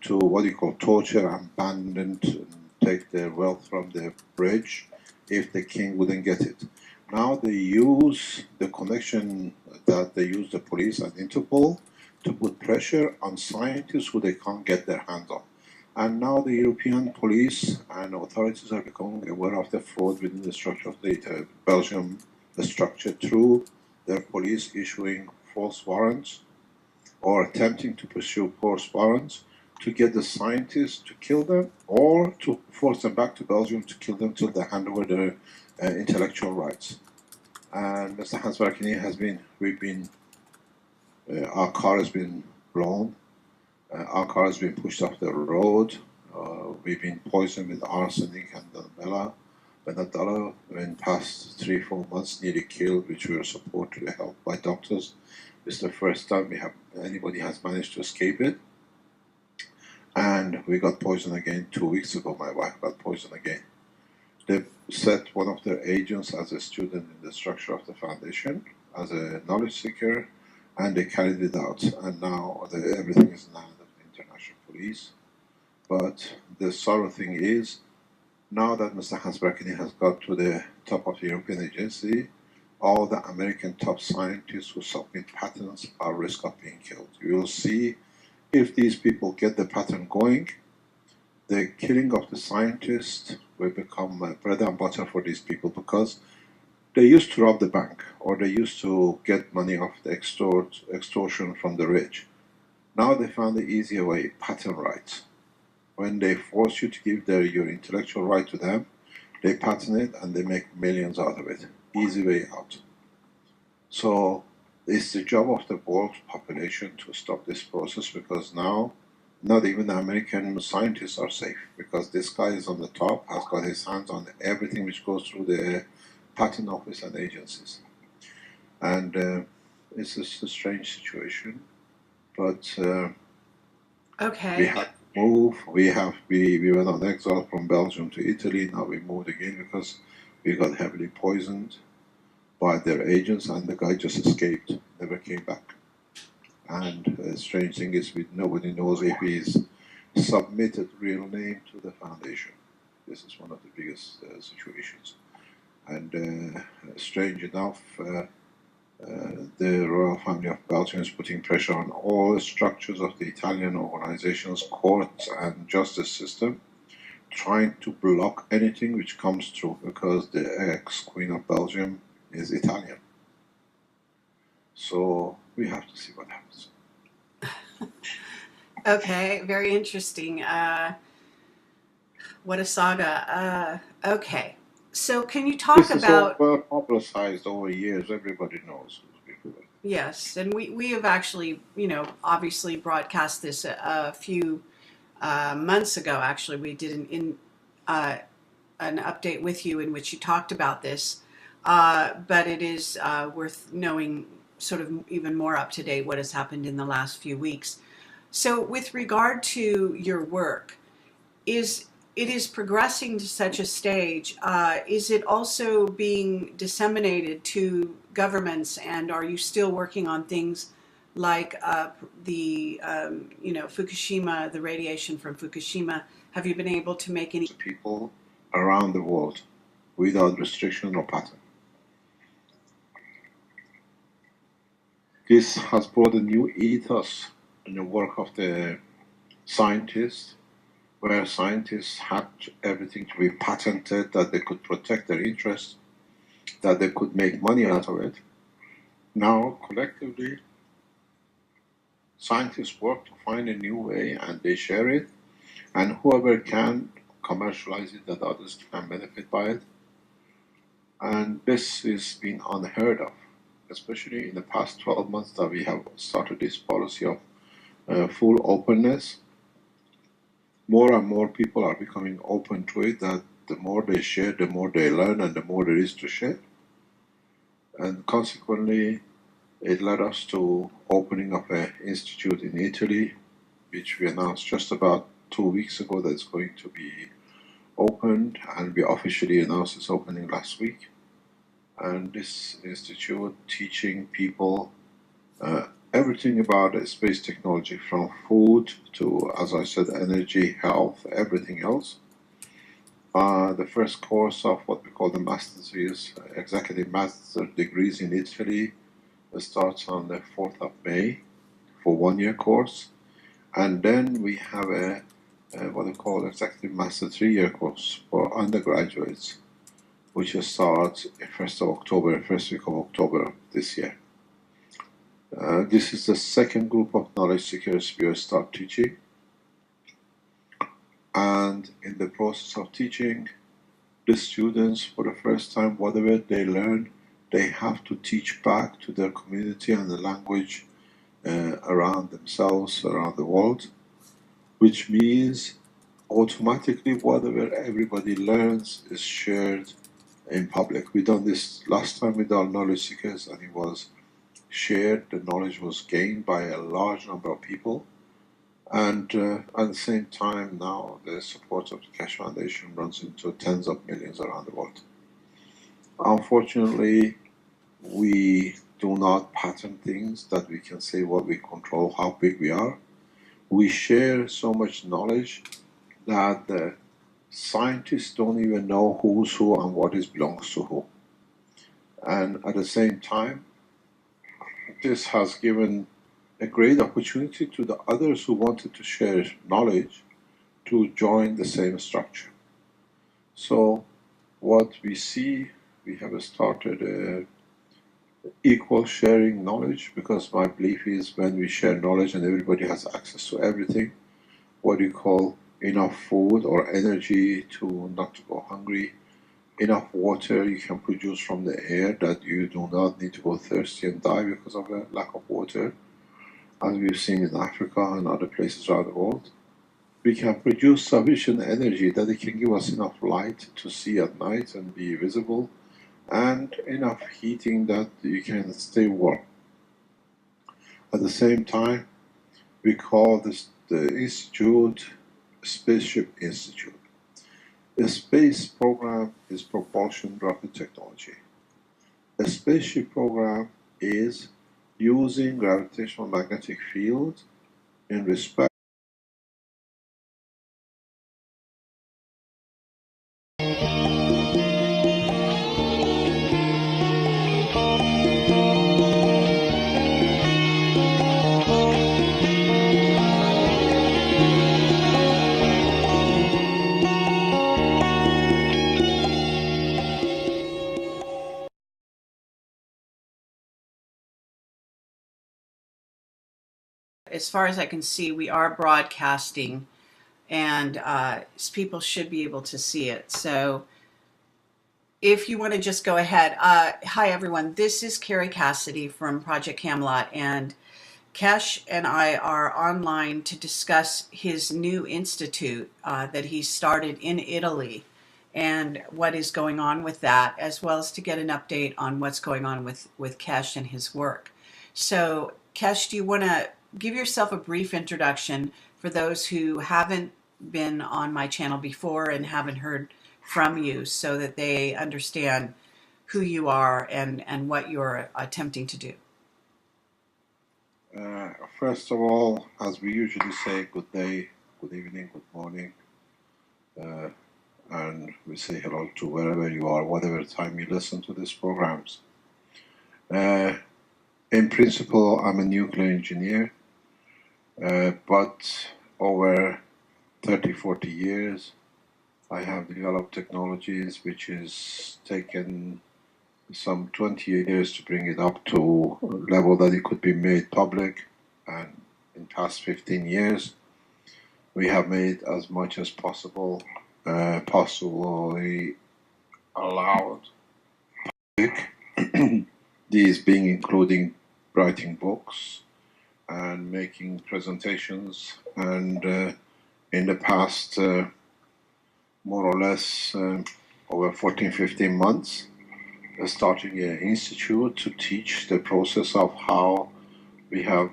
what you call torture and abandon and take their wealth from the bridge if the king wouldn't get it. Now they use the connection that they use the police and Interpol to put pressure on scientists who they can't get their hands on. And now the European police and authorities are becoming aware of the fraud within the structure of the Belgium structure through their police issuing false warrants or attempting to pursue false warrants to get the scientists to kill them or to force them back to Belgium to kill them till they hand over their intellectual rights. And Mr. Hans Barkini has been, our car has been blown, our car has been pushed off the road, we've been poisoned with arsenic and Benadala in past 3-4 months, nearly killed, which we were supported to help by doctors. This is the first time anybody has managed to escape it. And we got poisoned again 2 weeks ago. My wife got poisoned again. They set one of their agents as a student in the structure of the foundation, as a knowledge seeker, and they carried it out. And now everything is now under the international police. But the sorrow thing is, now that Mr. Hans Barkini has got to the top of the European agency, all the American top scientists who submit patents are at risk of being killed. You will see if these people get the patent going, the killing of the scientists will become bread and butter for these people, because they used to rob the bank, or they used to get money off the extortion from the rich. Now they found the easier way, patent rights. When they force you to give your intellectual right to them, they patent it and they make millions out of it. Easy way out. So it's the job of the world population to stop this process, because now not even the American scientists are safe, because this guy is on the top, has got his hands on everything which goes through the patent office and agencies. And it's just a strange situation, but we had to move. We went on exile from Belgium to Italy. Now we moved again because we got heavily poisoned by their agents, and the guy just escaped, never came back. And the strange thing is, nobody knows if he's submitted real name to the foundation. This is one of the biggest situations. And strange enough, the royal family of Belgium is putting pressure on all the structures of the Italian organizations, courts and justice system, trying to block anything which comes through, because the ex-Queen of Belgium is Italian. So we have to see what happens. Okay, very interesting. What a saga. Okay, so can you talk This about? is all well publicized over years. Everybody knows. Yes, and we have actually, obviously broadcast this a few months ago. Actually, we did an update with you in which you talked about this, but it is worth knowing sort of even more up to date what has happened in the last few weeks. So with regard to your work, it is progressing to such a stage. Is it also being disseminated to governments, and are you still working on things like the Fukushima, the radiation from Fukushima? Have you been able to make any people around the world without restriction or pattern? This has brought a new ethos in the work of the scientists, where scientists had everything to be patented, that they could protect their interests, that they could make money out of it. Now, collectively, scientists work to find a new way, and they share it, and whoever can commercialize it, that others can benefit by it. And this is being unheard of, especially in the past 12 months that we have started this policy of full openness. More and more people are becoming open to it, that the more they share, the more they learn, and the more there is to share. And consequently, it led us to opening up an institute in Italy, which we announced just about 2 weeks ago that it's going to be opened, and we officially announced its opening last week. And this institute teaching people everything about space technology, from food to, as I said, energy, health, everything else. The first course of what we call the master's series, executive master degrees in Italy, starts on the 4th of May for 1-year course. And then we have what we call executive master 3-year course for undergraduates, which starts 1st of October, first week of October this year. This is the second group of knowledge seekers we will start teaching. And in the process of teaching, the students, for the first time, whatever they learn, they have to teach back to their community and the language around themselves, around the world, which means automatically whatever everybody learns is shared in public. We done this last time with our knowledge seekers, and it was shared. The knowledge was gained by a large number of people, and at the same time, now the support of the Keshe Foundation runs into tens of millions around the world. Unfortunately, we do not pattern things that we can say what we control, how big we are. We share so much knowledge that the scientists don't even know who's who and what is belongs to who. And at the same time, this has given a great opportunity to the others who wanted to share knowledge to join the same structure. So what we see, we have started equal sharing knowledge, because my belief is when we share knowledge and everybody has access to everything, what you call enough food or energy to not to go hungry, enough water you can produce from the air that you do not need to go thirsty and die because of a lack of water, as we've seen in Africa and other places around the world. We can produce sufficient energy that it can give us enough light to see at night and be visible, and enough heating that you can stay warm. At the same time, we call this the institute Spaceship Institute. The space program is propulsion rocket technology. A spaceship program is using gravitational magnetic field in respect As far as I can see, we are broadcasting, and people should be able to see it. So if you want to just go ahead. Hi, everyone. This is Carrie Cassidy from Project Camelot, and Keshe and I are online to discuss his new institute that he started in Italy and what is going on with that, as well as to get an update on what's going on with Keshe and his work. So, Keshe, do you want to give yourself a brief introduction for those who haven't been on my channel before and haven't heard from you, so that they understand who you are and what you're attempting to do? First of all, as we usually say, good day, good evening, good morning, and we say hello to wherever you are, whatever time you listen to these programs. In principle, I'm a nuclear engineer, but over 30, 40 years, I have developed technologies which is taken some 20 years to bring it up to a level that it could be made public. And in past 15 years, we have made as much as possibly allowed public. These being including writing books and making presentations, and in the past more or less over 14, 15 months, starting an institute to teach the process of how we have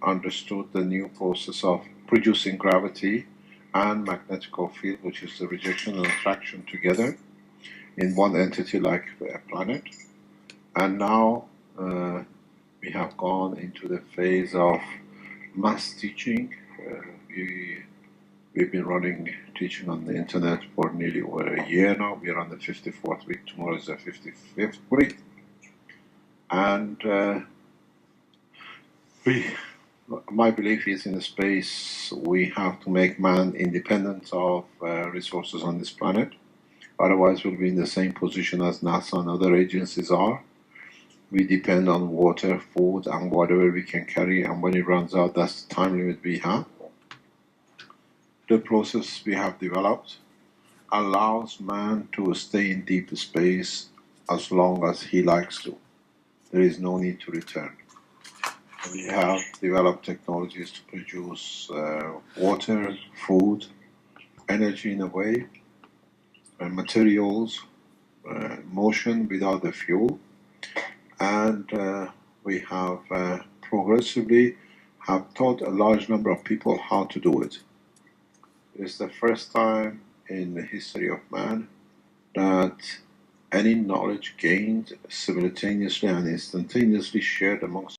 understood the new process of producing gravity and magnetical field, which is the rejection and attraction together in one entity like a planet. And now we have gone into the phase of mass teaching. We've been running teaching on the internet for nearly over a year now. We are on the 54th week. Tomorrow is the 55th week. And my belief is in the space we have to make man independent of resources on this planet. Otherwise, we'll be in the same position as NASA and other agencies are. We depend on water, food, and whatever we can carry, and when it runs out, that's the time limit we have. The process we have developed allows man to stay in deep space as long as he likes to. There is no need to return. We have developed technologies to produce water, food, energy in a way, materials, motion without the fuel, and we have progressively have taught a large number of people how to do it. It's the first time in the history of man that any knowledge gained simultaneously and instantaneously shared amongst